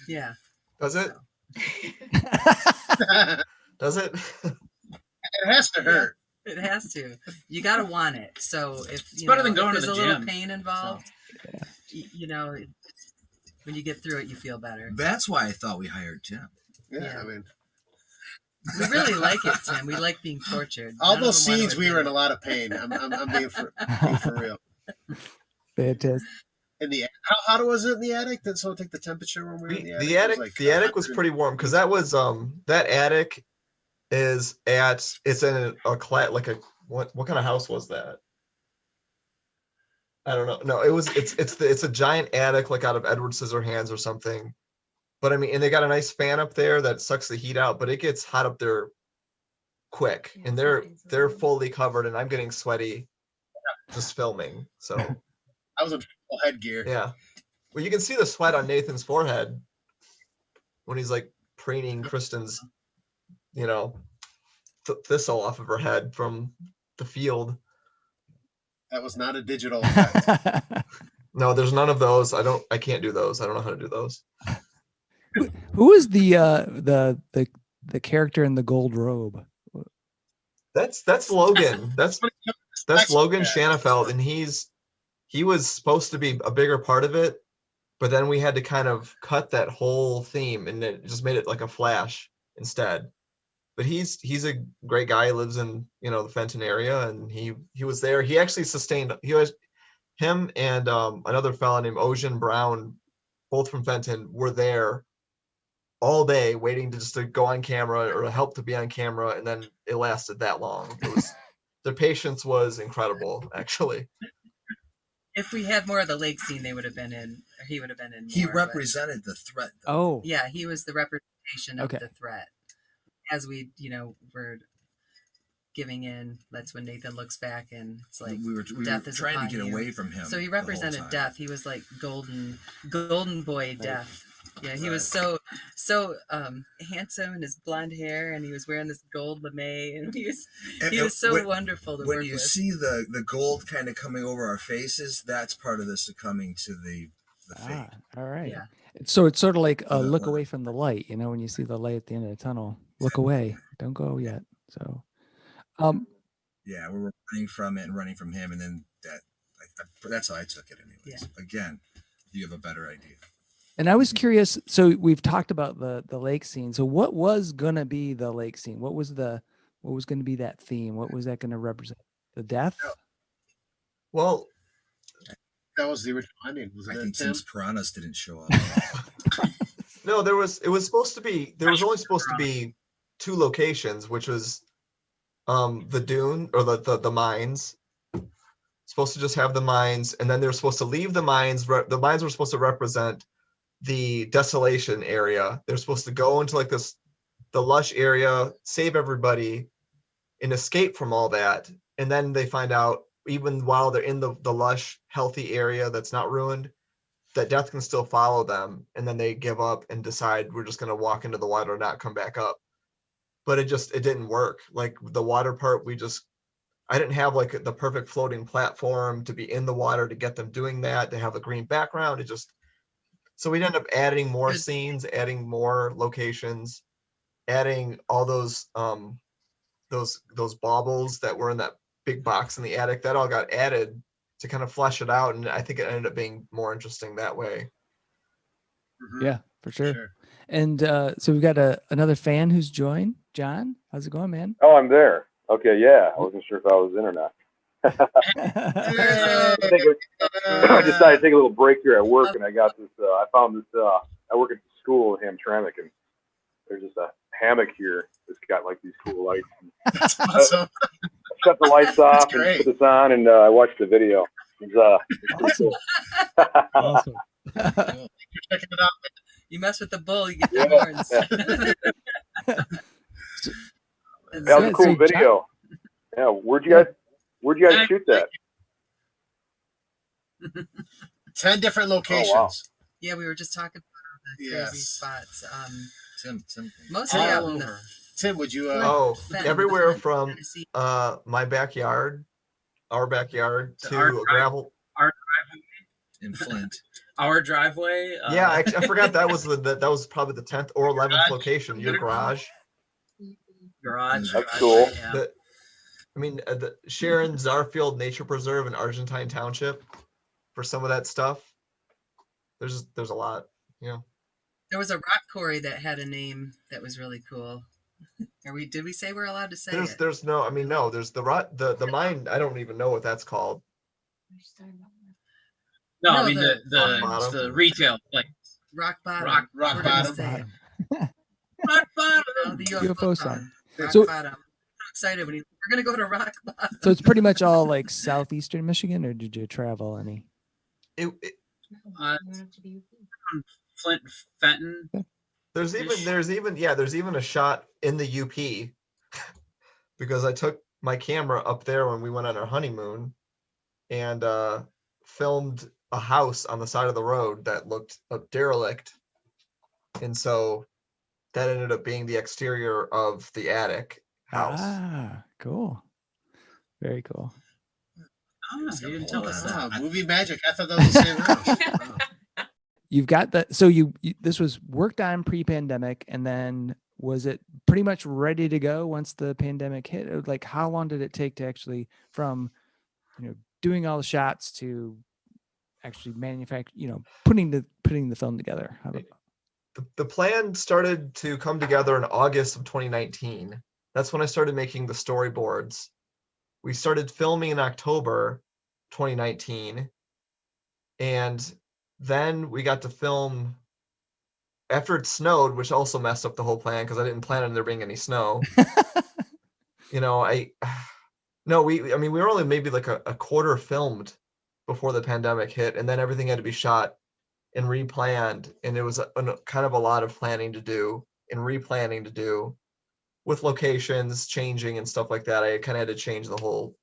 Yeah. Does it? Does it? It has to hurt. It has to. You gotta want it. So if it's better than going to the gym. There's a little pain involved. So, you know, when you get through it, you feel better. That's why I thought we hired Tim. Yeah. I mean, we really like it, Tim. We like being tortured. All those scenes, we were in a lot of pain. I'm being for real. Fantastic. In the how was it in the attic? Did someone take the temperature when we were in the attic? The attic was pretty warm because that was that attic it's in like what kind of house was that? I don't know. No, it's a giant attic, like out of Edward Scissorhands or something. But I mean, and they got a nice fan up there that sucks the heat out, but it gets hot up there quick, and they're fully covered, and I'm getting sweaty just filming. So I was in full headgear. Yeah, well, you can see the sweat on Nathan's forehead when he's like preening Kristin's, thistle off of her head from the field. That was not a digital effect. No, there's none of those. I can't do those. I don't know how to do those. Who is the character in the gold robe? That's Logan. That's Logan Shanafelt, and he was supposed to be a bigger part of it, but then we had to kind of cut that whole theme, and it just made it like a Flash instead. But he's a great guy. He lives in the Fenton area, and he was there. He actually him and another fella named Ocean Brown, both from Fenton, were there all day waiting to go on camera or help to be on camera, and then it lasted that long. Their patience was incredible, actually. If we had more of the lake scene, they would have been in, or he would have been in more. He represented the threat, though. Oh. Yeah, he was the representation of the threat. As we, were giving in, that's when Nathan looks back and it's like we were trying to get away from him. So he represented death. He was like golden boy death. Yeah, he was so handsome in his blonde hair, and he was wearing this gold lame, and he was so wonderful to work with. When you see the gold kind of coming over our faces, that's part of the succumbing to the fate. All right. Yeah. So it's sort of like a look away from the light, when you see the light at the end of the tunnel. Look away. Don't go yet. So yeah, we were running from it and running from him, and then that's how I took it anyways. Yeah. Again, you have a better idea. And I was curious, so we've talked about the lake scene. So what was gonna be the lake scene? What was gonna be that theme? What was that gonna represent? The death? Well, that was the original ending. I think Tim's piranhas didn't show up. No, there was only supposed to be 2 locations, which was the dune or the mines. Supposed to just have the mines, and then they were supposed to leave the mines. The mines were supposed to represent the desolation area. They're supposed to go into like the lush area, save everybody, and escape from all that. And then they find out, even while they're in the lush, healthy area that's not ruined, that death can still follow them. And then they give up and decide, we're just going to walk into the water and not come back up. But it didn't work. Like the water part, I didn't have like the perfect floating platform to be in the water to get them doing that, to have a green background. So we'd end up adding more scenes, adding more locations, adding all those baubles that were in that big box in the attic. That all got added to kind of flesh it out, and I think it ended up being more interesting that way. Mm-hmm. Yeah, for sure. And so we've got another fan who's joined. John, how's it going, man? Oh, I'm there. Okay, yeah. I wasn't sure if I was in or not. I decided to take a little break here at work, and I got this. I found this. I work at the school in Hamtramck, and there's just a hammock here that's got like these cool lights. That's awesome. I shut the lights off and put this on, and I watched the video. It's pretty cool. Awesome. You're checking it out. You mess with the bull, you get the horns. That was a cool video. Yeah, where'd you guys shoot that? 10 different locations. Oh, wow. Yeah, we were just talking about the crazy spots. Tim. Mostly out in the Tim, would you? Everywhere from my backyard, our backyard, to a gravel. Our driveway in Flint. Our driveway. Yeah, I forgot that was probably the 10th or 11th location. Your garage. Garage. That's cool. Yeah. The Sharon Zarfield Nature Preserve in Argentine Township for some of that stuff. There's a lot. Yeah. There was a rock quarry that had a name that was really cool. Did we say we're allowed to say it? There's no. There's the mine. I don't even know what that's called. No, I mean the retail place. Rock bottom. Rock bottom. Rock bottom. The UFO song. So bottom. I'm excited when we're gonna go to rock bottom. So it's pretty much all like southeastern Michigan, or did you travel any? Flint, Fenton. There's even a shot in the UP because I took my camera up there when we went on our honeymoon and filmed a house on the side of the road that looked derelict, and so that ended up being the exterior of the attic house. Ah, cool. Very cool. Oh, you didn't tell us that. Movie magic. I thought that was the same house. Wow. You've got that. So you this was worked on pre-pandemic, and then was it pretty much ready to go once the pandemic hit? Like, how long did it take to actually from, doing all the shots to actually manufacture, putting the film together? The plan started to come together in August of 2019. That's when I started making the storyboards. We started filming in October 2019, and then we got to film after it snowed, which also messed up the whole plan because I didn't plan on there being any snow. We were only maybe like a quarter filmed before the pandemic hit, and then everything had to be shot and replanned, and it was kind of a lot of planning to do and replanning to do with locations changing and stuff like that. I kind of had to change the whole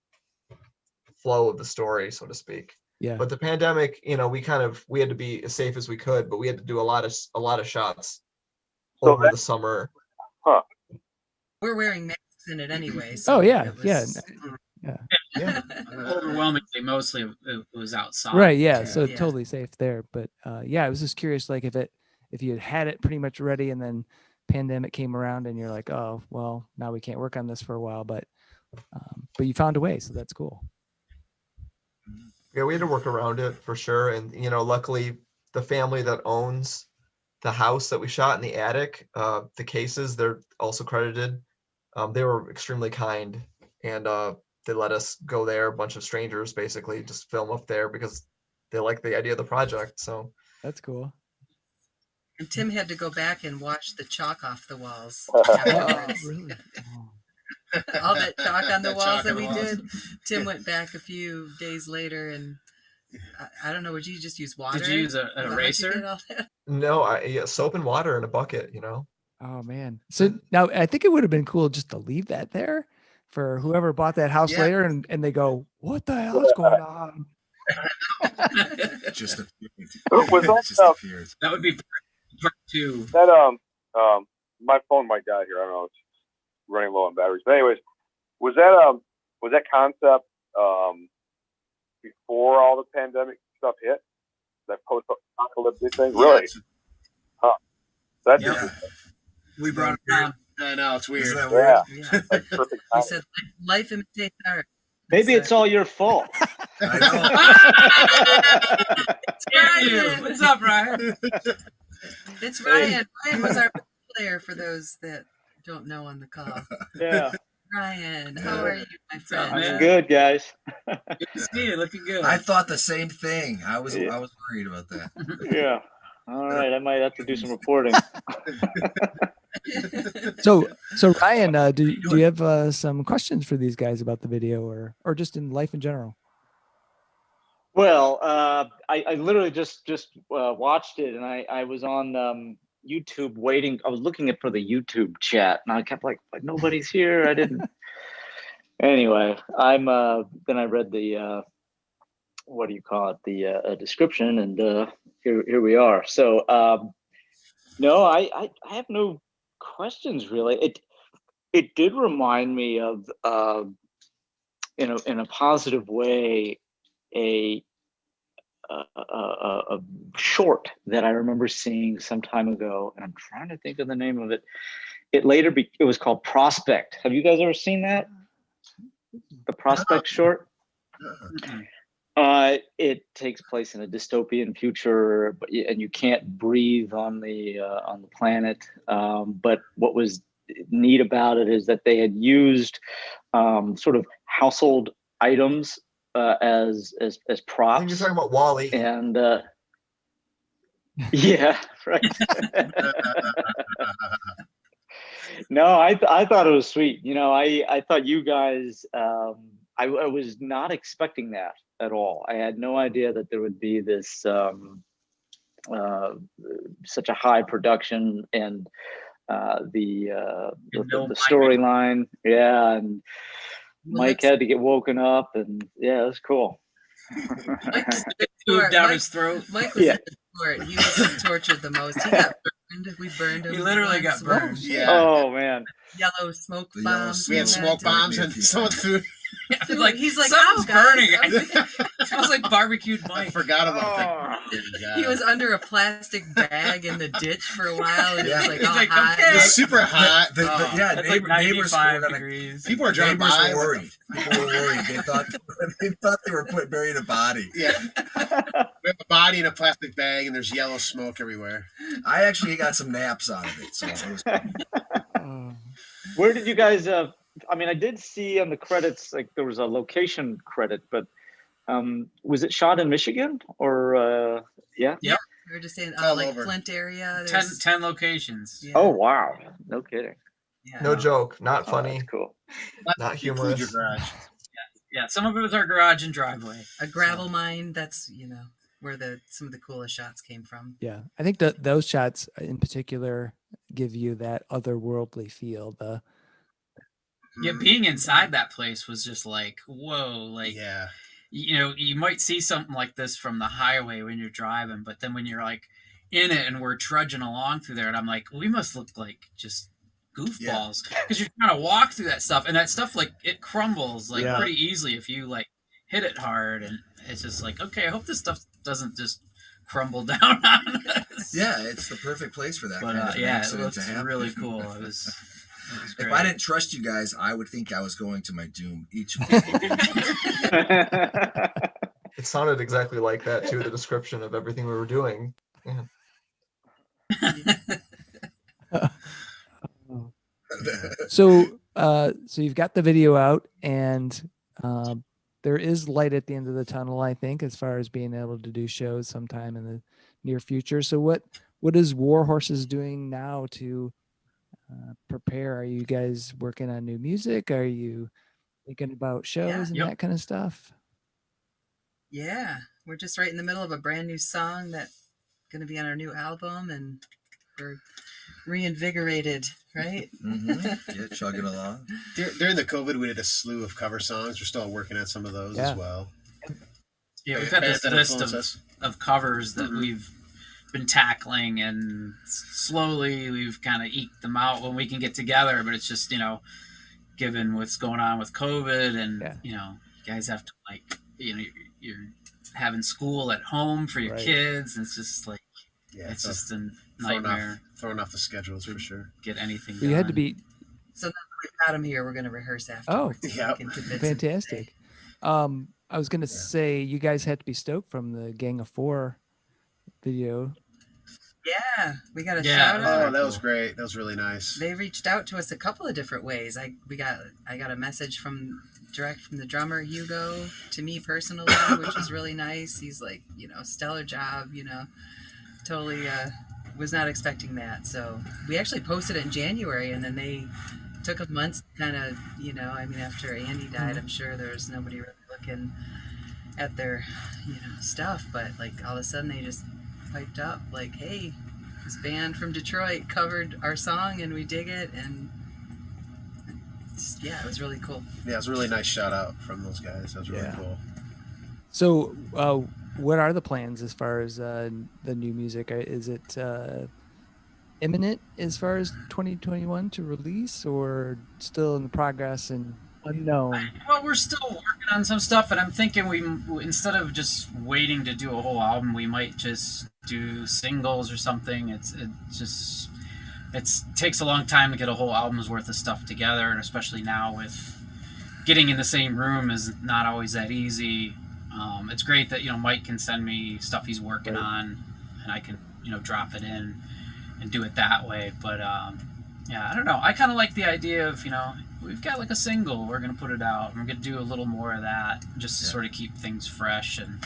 flow of the story, so to speak. Yeah. But the pandemic, we had to be as safe as we could, but we had to do a lot of shots over the summer. Huh. We're wearing masks in it anyway. So yeah. Overwhelmingly, mostly it was outside. Right. Yeah. So totally safe there. But I was just curious, like if you had it pretty much ready and then pandemic came around and you're like, oh, well, now we can't work on this for a while, but you found a way. So that's cool. Yeah, we had to work around it for sure. And, luckily the family that owns the house that we shot in the attic, the cases, they're also credited. They were extremely kind, and they let us go there, a bunch of strangers basically just film up there because they like the idea of the project. So that's cool. And Tim had to go back and wash the chalk off the walls. Really? All that chalk on the walls that we did. Tim went back a few days later, and I don't know, would you just use water? Did you use an eraser? No, soap and water in a bucket, Oh man. So now I think it would have been cool just to leave that there for whoever bought that house later, and they go, what the hell is going on? Just that would be part two. That my phone might die here. I don't know. It's running low on batteries. But anyways, was that concept before all the pandemic stuff hit? That post-apocalyptic thing? Really? Huh. That's we brought it down. I know, it's weird. Yeah. That's perfect. He said, life imitates art. Maybe it's all your fault. I know. It's Ryan. What's up, Ryan? It's Ryan. Ryan was our player for those that don't know on the call. Yeah. Ryan, how are you, my friend? I'm good, guys. Good to see you. Looking good. I thought the same thing. I was worried about that. Yeah. All right. I might have to do some reporting. So Ryan, do you have some questions for these guys about the video or just in life in general? Well, I literally just watched it, and I was on YouTube waiting. I was looking for the YouTube chat, and I kept like nobody's here. I didn't. Anyway, then I read the what do you call it, the description, and here we are. So no, I have no questions really. It did remind me of in a positive way a short that I remember seeing some time ago, and I'm trying to think of the name of it. It was called Prospect. Have you guys ever seen that? The Prospect short? It takes place in a dystopian future, and you can't breathe on the planet. But what was neat about it is that they had used sort of household items as props. I think you're talking about Wall-E. And yeah, right. No, I thought it was sweet. You know, I thought you guys. I was not expecting that at all. I had no idea that there would be this such a high production and the storyline. Yeah, and Mike had to get woken up, and yeah, it was cool. Mike down his throat. Mike was in the court. He was tortured the most. He got burned. We burned him. He literally got burned. Yeah. Oh man. Yellow smoke bombs. We had smoke bombs and someone food. Like he's like, something's burning. Guys. It smells like barbecued Mike. I forgot about that. He was under a plastic bag in the ditch for a while, and it was like all like, hot. okay. It was super hot. Neighbors degrees. People were driving by. Were worried. People were worried. They thought they were burying a body. Yeah. We have a body in a plastic bag, and there's yellow smoke everywhere. I actually got some naps out of it, so it was. Where did you guys? I mean, I did see on the credits like there was a location credit, but was it shot in Michigan or yeah? Yep. We were just saying, all like over. Flint area. 10 locations. Yeah. Oh wow! No kidding. Yeah. No joke. Not funny. That's cool. Not humorous. Your garage. Yeah, some of it was our garage and driveway. A gravel mine. That's where some of the coolest shots came from. Yeah, I think that those shots in particular give you that otherworldly feel. Yeah, being inside that place was just like, whoa, like, Yeah. You might see something like this from the highway when you're driving, but then when you're like in it and we're trudging along through there, and I'm like, we must look like just goofballs because you're trying to walk through that stuff, and that stuff like it crumbles like pretty easily if you like hit it hard, and it's just like, okay, I hope this stuff doesn't just crumble down on us. Yeah, it's the perfect place for that But kind of yeah, it accident looks to happen. really cool. It was If I didn't trust you guys, I would think I was going to my doom each week. It sounded exactly like that too. The description of everything we were doing. Yeah. So you've got the video out, and there is light at the end of the tunnel, I think, as far as being able to do shows sometime in the near future. So what is Warhorses doing now to prepare? Are you guys working on new music? Are you thinking about shows and that kind of stuff? Yeah, we're just right in the middle of a brand new song that's going to be on our new album, and we're reinvigorated, right? Mm-hmm. Yeah, chugging along. During the COVID, we did a slew of cover songs. We're still working on some of those as well. Yeah, we've got this list of covers that we've been tackling, and slowly we've kind of eked them out when we can get together, but it's just, given what's going on with COVID, and you guys have to you're having school at home for your kids, and it's just like it's just a nightmare throwing off the schedules for sure. Get anything done. You had to be so now that we've got them here, we're going to rehearse afterwards. Fantastic. I was going to say you guys had to be stoked from the Gang of Four video. Yeah, we got a shout out. Oh, that was great. That was really nice. They reached out to us a couple of different ways. I got a message direct from the drummer Hugo to me personally, which was really nice. He's like, stellar job, totally was not expecting that. So we actually posted it in January, and then they took a month kind of, after Andy died, I'm sure there's nobody really looking at their, stuff, but like all of a sudden they just piped up like, hey, this band from Detroit covered our song and we dig it, and it was really cool. Yeah, it was a really nice shout out from those guys. That was really cool. So what are the plans as far as the new music? Is it imminent as far as 2021 to release, or still in the progress and unknown? Well, we're still working on some stuff, and I'm thinking we instead of just waiting to do a whole album, we might just do singles or something. It takes a long time to get a whole album's worth of stuff together, and especially now with getting in the same room is not always that easy. It's great that Mike can send me stuff he's working on, and I can drop it in and do it that way. But I don't know. I kind of like the idea of we've got like a single, we're gonna put it out, and we're gonna do a little more of that just to sort of keep things fresh, and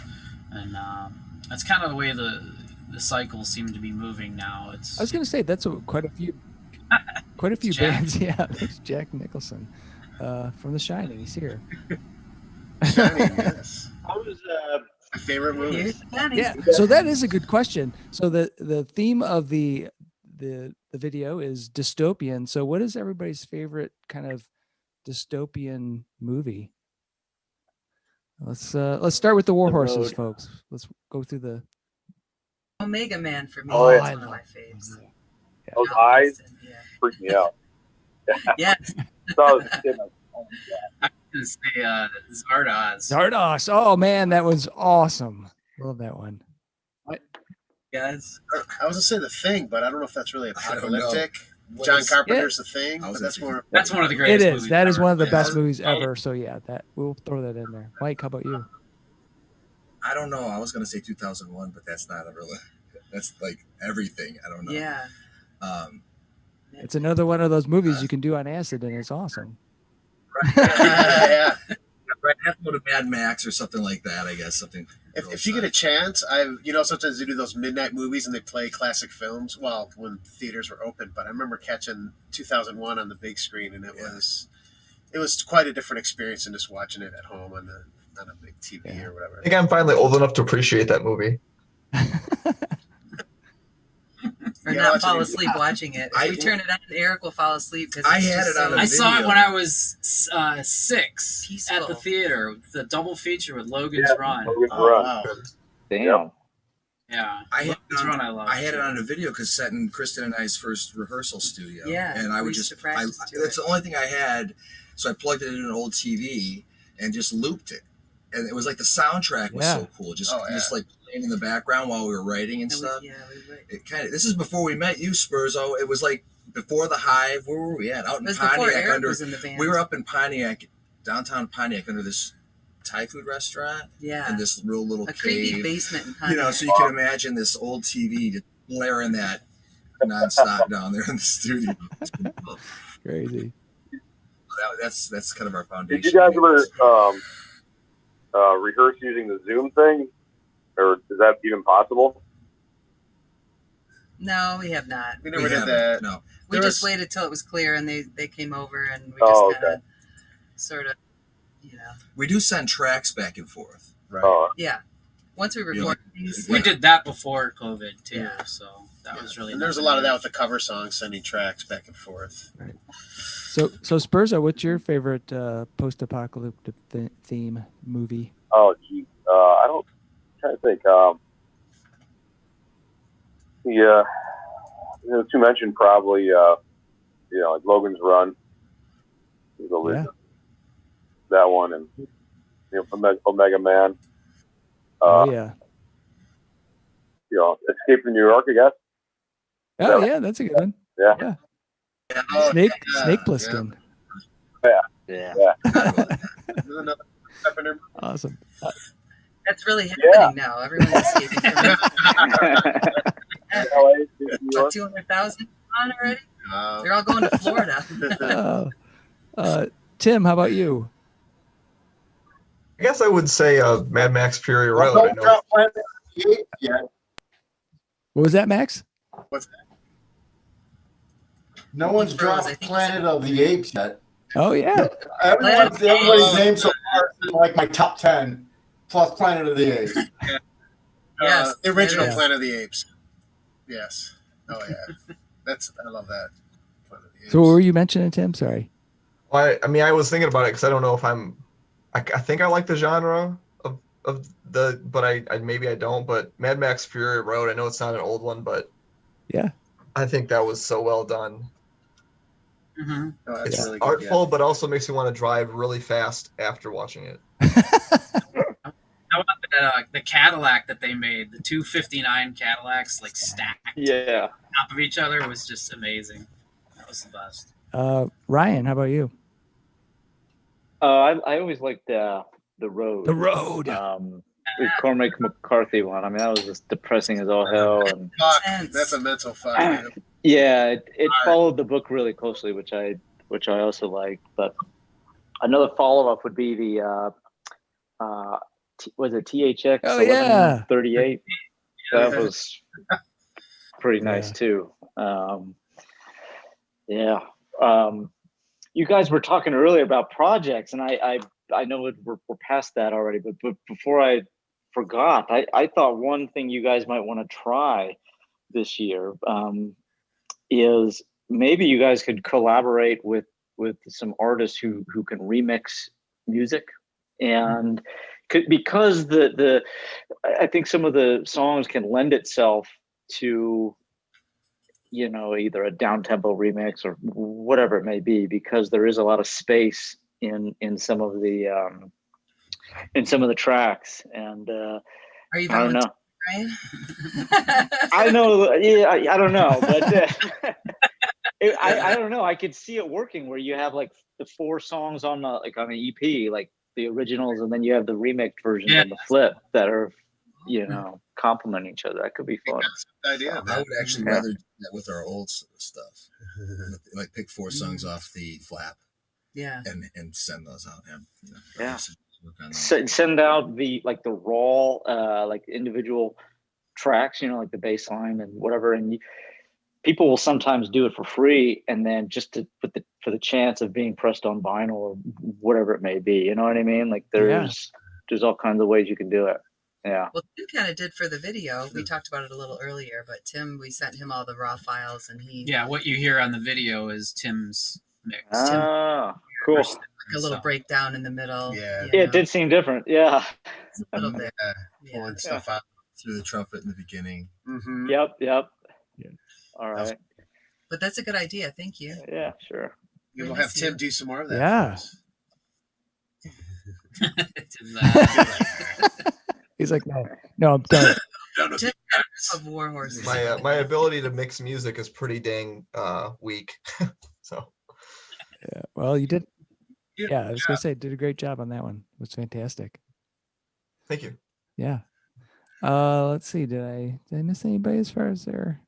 that's kind of the way the cycles seem to be moving now. I was gonna say that's quite a few. quite a few bands. Yeah, it's Jack Nicholson from The Shining. He's here. Shining, yes. I was My favorite movie. Yeah, so that is a good question. So the theme of the video is dystopian. So what is everybody's favorite kind of dystopian movie? Let's start with the Warhorses, folks. Let's go through the Omega Man for me. Oh, That's yeah. one of my faves. Yeah. Those eyes freak me out. Yes. So I was a kid, like, oh my God. I was gonna say Zardoz. Zardoz. Oh man, that was awesome. Love that one. What, guys? I was gonna say The Thing, but I don't know if that's really I don't know. apocalyptic. What John is- Carpenter's The Thing, but that's more. That's one of the It greatest is. movies That is ever. one of the Yeah. best movies ever. So yeah, that we'll throw that in there. Mike, how about you? I don't know. I was gonna say 2001, but that's not a real. That's like everything. I don't know. Yeah. It's another one of those movies you can do on acid, and it's awesome. Yeah. Right. I have to go to Mad Max or something like that. I guess something. If you get a chance, sometimes they do those midnight movies and they play classic films. Well, when theaters were open, but I remember catching 2001 on the big screen, and it was quite a different experience than just watching it at home on a big TV or whatever. I think I'm finally old enough to appreciate that movie. Or not fall asleep watching it. If we turn it on, Eric will fall asleep because I had it on a I saw it video. when I was 6 Peaceful. at the theater. The double feature with Logan's Run. Logan's Oh, Run. wow. damn. Yeah, I had, Logan's Run. I love. I had it on a video cassette in Kristin and I's first rehearsal studio. Yeah, and I we would used just. to practice to That's it. the only thing I had, so I plugged it in an old TV and just looped it, and it was like the soundtrack was so cool, just like playing in the background while we were writing and stuff. It kind of. This is before we met you, Spurzo. It was like before the Hive. Where were we at? Out in It was before Pontiac. Eric Under was in the band. we were up in Pontiac, downtown Pontiac, under this Thai food restaurant. Yeah. And this real little A cave. creepy basement in Pontiac. You know, so you can imagine this old TV just blaring that nonstop down there in the studio. Crazy. That's kind of our foundation. Did you guys ever rehearse using the Zoom thing, or is that even possible? No, we have not. We never did that. No. We There just was- waited till it was clear, and they came over, and we Oh, just kind of, sort of, We do send tracks back and forth. Right. yeah. Once we record things, We did that before COVID too, so that was really. And there's a lot of that with the cover songs, sending tracks back and forth. Right. So Spurzo, what's your favorite post-apocalyptic theme movie? Oh, geez. I don't. I'm trying to think. To mention probably, like Logan's Run. That one, and Omega Man. Yeah. Escape from New York, I guess. Oh yeah, that's a good one. Yeah. Snake Plissken. Yeah. Awesome. that's really happening now. Everyone's escaping from LA, 200,000 on already. They're all going to Florida. Tim, how about you? I guess I would say Mad Max Fury Road. Don't drop Planet of the Apes yet. What was that, Max? What's that? No one's dropped Planet of the Apes yet. Oh yeah. Everybody's name so far is in like my top 10 plus Planet of the Apes. Yes, the original it is. Planet of the Apes. Yes. Oh yeah. I love that. Planet of the Apes. So what were you mentioning, Tim? Sorry. Well, I was thinking about it because I don't know if I think I like the genre of the, but I maybe I don't. But Mad Max Fury Road, I know it's not an old one, but yeah, I think that was so well done. Mm-hmm. Oh, that's It's really good, artful, but also makes you want to drive really fast after watching it. How about the Cadillac that they made? The 259 Cadillacs, like stacked Yeah. on top of each other, was just amazing. That was the best. Ryan, how about you? I always liked the Road. The Road. The Cormac McCarthy one. I mean, that was just depressing as all hell. And Fuck, that's a mental fuck. Man. yeah, it followed the book really closely, which I also liked. But another follow up would be the was it THX? Oh, yeah. 38. That was pretty nice too. Yeah. You guys were talking earlier about projects, and I know we're past that already, but before I forgot, I thought one thing you guys might want to try this year is maybe you guys could collaborate with some artists who can remix music, and because I think some of the songs can lend itself to, you know, either a down tempo remix or whatever it may be, because there is a lot of space in some of the tracks. And are you I don't know. Ryan? I know. Yeah, I don't know, but I don't know. I could see it working where you have like the 4 songs on an EP, like the originals, and then you have the remixed versions on the flip that are, you know, complement each other. That could be fun. That's a good idea. I would actually rather do that with our old stuff. Like pick 4 songs off the flap. Yeah. And send those out. Yeah. Send out the raw like individual tracks, you know, like the bass line and whatever, and people will sometimes do it for free, and then just for the chance of being pressed on vinyl or whatever it may be, you know what I mean? Like there's all kinds of ways you can do it. Yeah. Well, Tim kind of did for the video. We talked about it a little earlier, but Tim, we sent him all the raw files, and what you hear on the video is Tim's mix. Cool. Like a little breakdown in the middle. Yeah. Yeah, it did seem different. Yeah. A little bit. Pulling stuff out through the trumpet in the beginning. Mm-hmm. Yep. Yeah. All right. But that's a good idea. Thank you. Yeah, sure. We'll have Tim do some more of that. Yeah. He's like, no, I'm done. Tim of Warhorses. My ability to mix music is pretty dang weak. So. Yeah. Well, you did. Yeah, I was gonna say, did a great job on that one. It was fantastic. Thank you. Yeah. Let's see. Did I miss anybody as far as their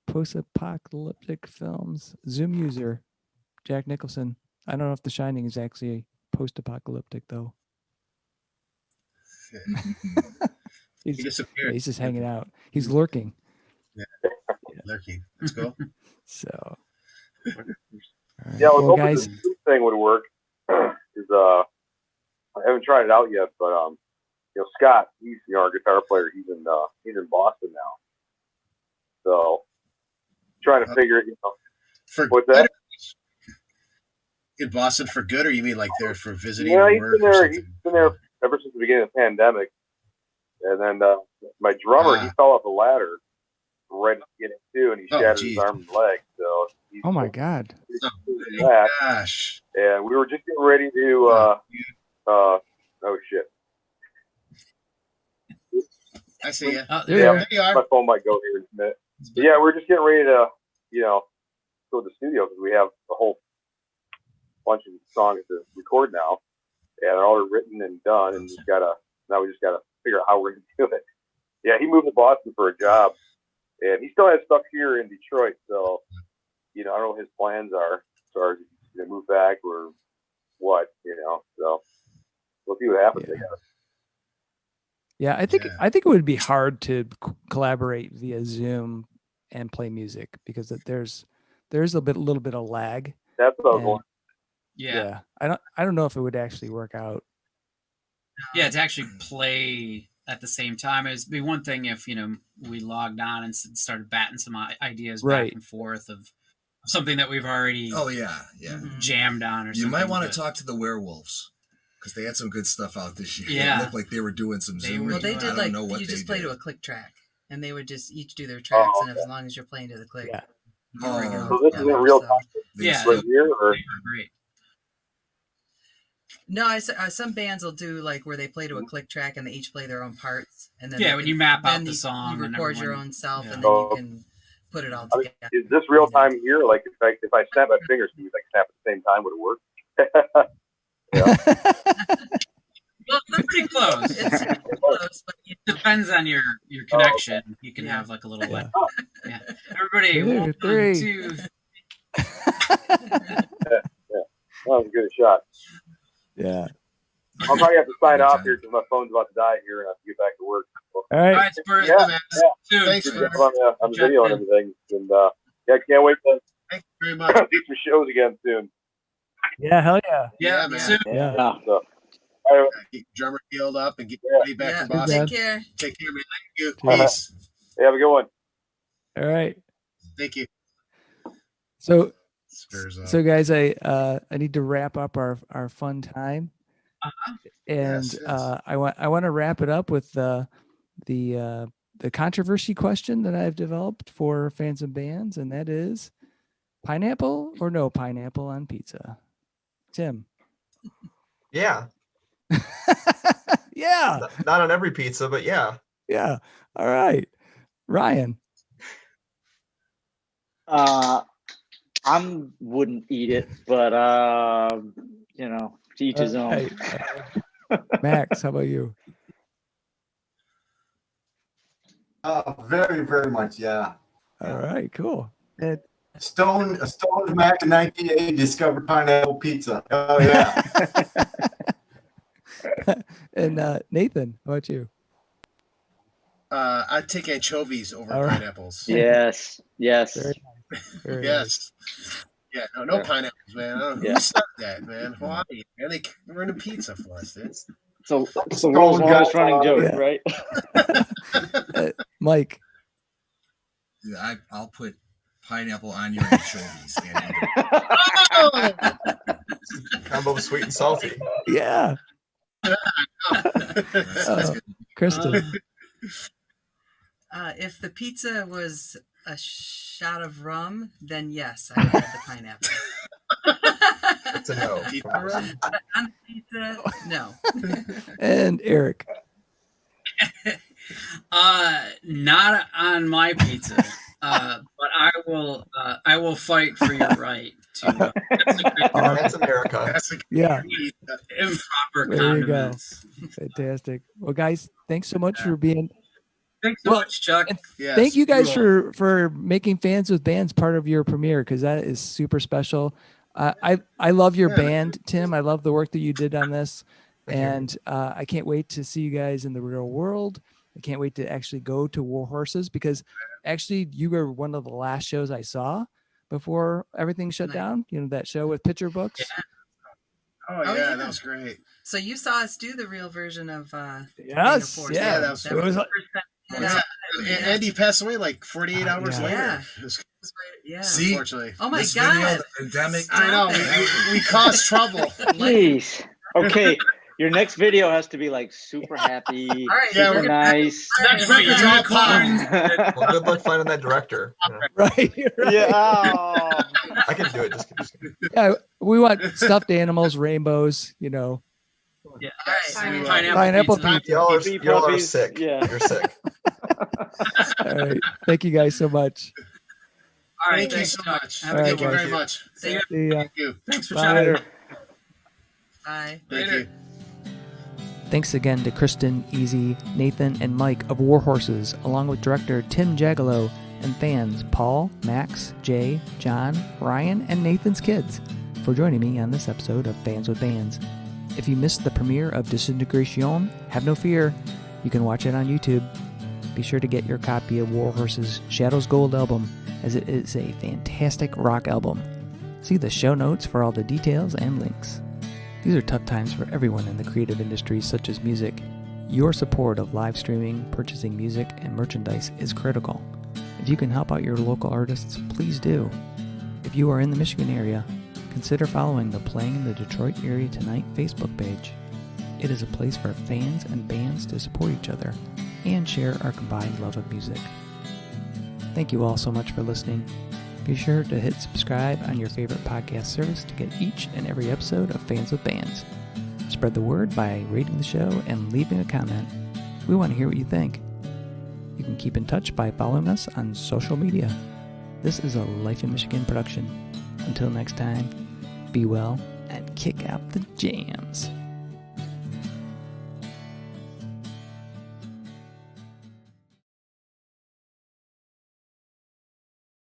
post-apocalyptic films? Zoom user, Jack Nicholson. I don't know if The Shining is actually post-apocalyptic though. He's disappeared. He's just hanging out. He's lurking. Yeah. Lurking. That's cool. So. Right. Yeah, I was hoping guys. This thing would work. Is I haven't tried it out yet, but you know, Scott, he's our guitar player. He's in Boston now, so trying to figure it. You know, for what's that? In Boston for good, or you mean like there for visiting? Yeah, he's been there. He's been there ever since the beginning of the pandemic, and then my drummer he fell off a ladder right at the beginning too, and he shattered his arm and leg. So oh my god! Gosh! And we were just getting ready to. Oh shit! I see you. There you are. My phone might go here in a minute. But yeah, we're just getting ready to, you know, go to the studio because we have a whole bunch of songs to record now, and they're all written and done, and we just gotta figure out how we're gonna do it. Yeah, he moved to Boston for a job, and he still has stuff here in Detroit, so you know, I don't know what his plans are as far as he's gonna move back or what, you know. So we'll see what happens. Yeah. Yeah, I think it would be hard to collaborate via Zoom and play music because there's a little bit of lag. That's what I was going. Yeah. I don't know if it would actually work out. Yeah, to actually play at the same time, it'd be one thing if, you know, we logged on and started batting some ideas back and forth of something that we've already jammed on or something. You might want to talk to the Werewolves. Because they had some good stuff out this year. Yeah. It looked like they were doing some Zoom. Well, they did you just play to a click track. And they would just each do their tracks. And as long as you're playing to the click. Yeah. So this is in real time? Yeah. Right here, or? Great. No, some bands will do like where they play to a click track and they each play their own parts. And then when you map out the song. You record your own self and then you can put it all together. Is this real time here? Like if I snap my fingers, do you like snap at the same time? Would it work? Yeah. Well, they're pretty close. It's pretty close, but it depends on your connection. You can have like a little Everybody, 1, 2. That was a good shot. Yeah. I'll probably have to sign off here because my phone's about to die here and I have to get back to work. All right. Spurs. Thanks for on the video and everything. And can't wait to Thank you very much. Do some shows again soon. Yeah, hell yeah. Yeah, man. Soon. Yeah. So, Get drummer healed up and get ready back from Boston. Take care. Take care, man. Thank you. Peace. have a good one. All right. Thank you. So Spurs up. So guys, I need to wrap up our fun time, and Yes. I want to wrap it up with the controversy question that I've developed for fans of bands, and that is pineapple or no pineapple on pizza. Tim. Yeah. Yeah. Not on every pizza, but yeah. Yeah. All right. Ryan. I wouldn't eat it, but to each his own. Right. Max, how about you? Very, very much, yeah. All right, cool. And Stone Mac in 1980 discovered pineapple pizza. Oh yeah. and Nathan, how about you? I'd take anchovies over All right. pineapples. Yes. Very nice. Very Yes. Yeah, no pineapples, man. I don't know who said that, man. Why? Man, they ruined a pizza for us, dude. So it's the world's longest running joke, Yeah. right? Mike. Yeah, I'll put pineapple on your anchovies. Combo of sweet and salty. Yeah. Kristen. If the pizza was a shot of rum, then yes, I would have the pineapple. It's a no. But on pizza, no. And Eric. Not on my pizza. But I will fight for your right to That's America. That's a Yeah. improper There you go. condiments. Fantastic. Well, guys, thanks so much for being. Thanks so much, Chuck. yes. Thank you guys for making Fans with Bands part of your premiere, because that is super special. I love your band, Tim. I love the work that you did on this, and I can't wait to see you guys in the real world. I can't wait to actually go to Warhorses, because actually you were one of the last shows I saw before everything shut down. You know, that show with picture books. Yeah. Oh yeah, that was great. So you saw us do the real version of Yes, Force. yeah. that was It was like, Yeah. Andy passed away like 48 hours later. Yeah. It was, Yeah. See, unfortunately. Oh my this God. video, the pandemic. I know we caused trouble. Jeez. Okay. Your next video has to be like super happy, All right, yeah, super we're- nice. Next record's all popped. Well, good luck finding that director. right. Yeah. Oh. I can do it. Just Yeah, we want stuffed animals, rainbows, you know. Yeah. All right. Pineapple Pineapple pizza. y'all Beef are puppies, sick. yeah. You're sick. All right. Thank you guys so much. All right, Thank you thanks, so Chuck. much. Have a All right, Thank you good very one. much. See ya. See ya. Thank you. Thanks for Bye. chatting. Bye. Thank Later. you. Thanks again to Kristin, Easy, Nathan, and Mike of Warhorses, along with director Tim Jagielo and fans Paul, Max, Jay, John, Ryan, and Nathan's kids for joining me on this episode of Fans with Bands. If you missed the premiere of Desintegración, have no fear. You can watch it on YouTube. Be sure to get your copy of Warhorses' Shadow's Gold album, as it is a fantastic rock album. See the show notes for all the details and links. These are tough times for everyone in the creative industries such as music. Your support of live streaming, purchasing music, and merchandise is critical. If you can help out your local artists, please do. If you are in the Michigan area, consider following the Playing in the Detroit Area Tonight Facebook page. It is a place for fans and bands to support each other and share our combined love of music. Thank you all so much for listening. Be sure to hit subscribe on your favorite podcast service to get each and every episode of Fans with Bands. Spread the word by rating the show and leaving a comment. We want to hear what you think. You can keep in touch by following us on social media. This is a Life in Michigan production. Until next time, be well and kick out the jams.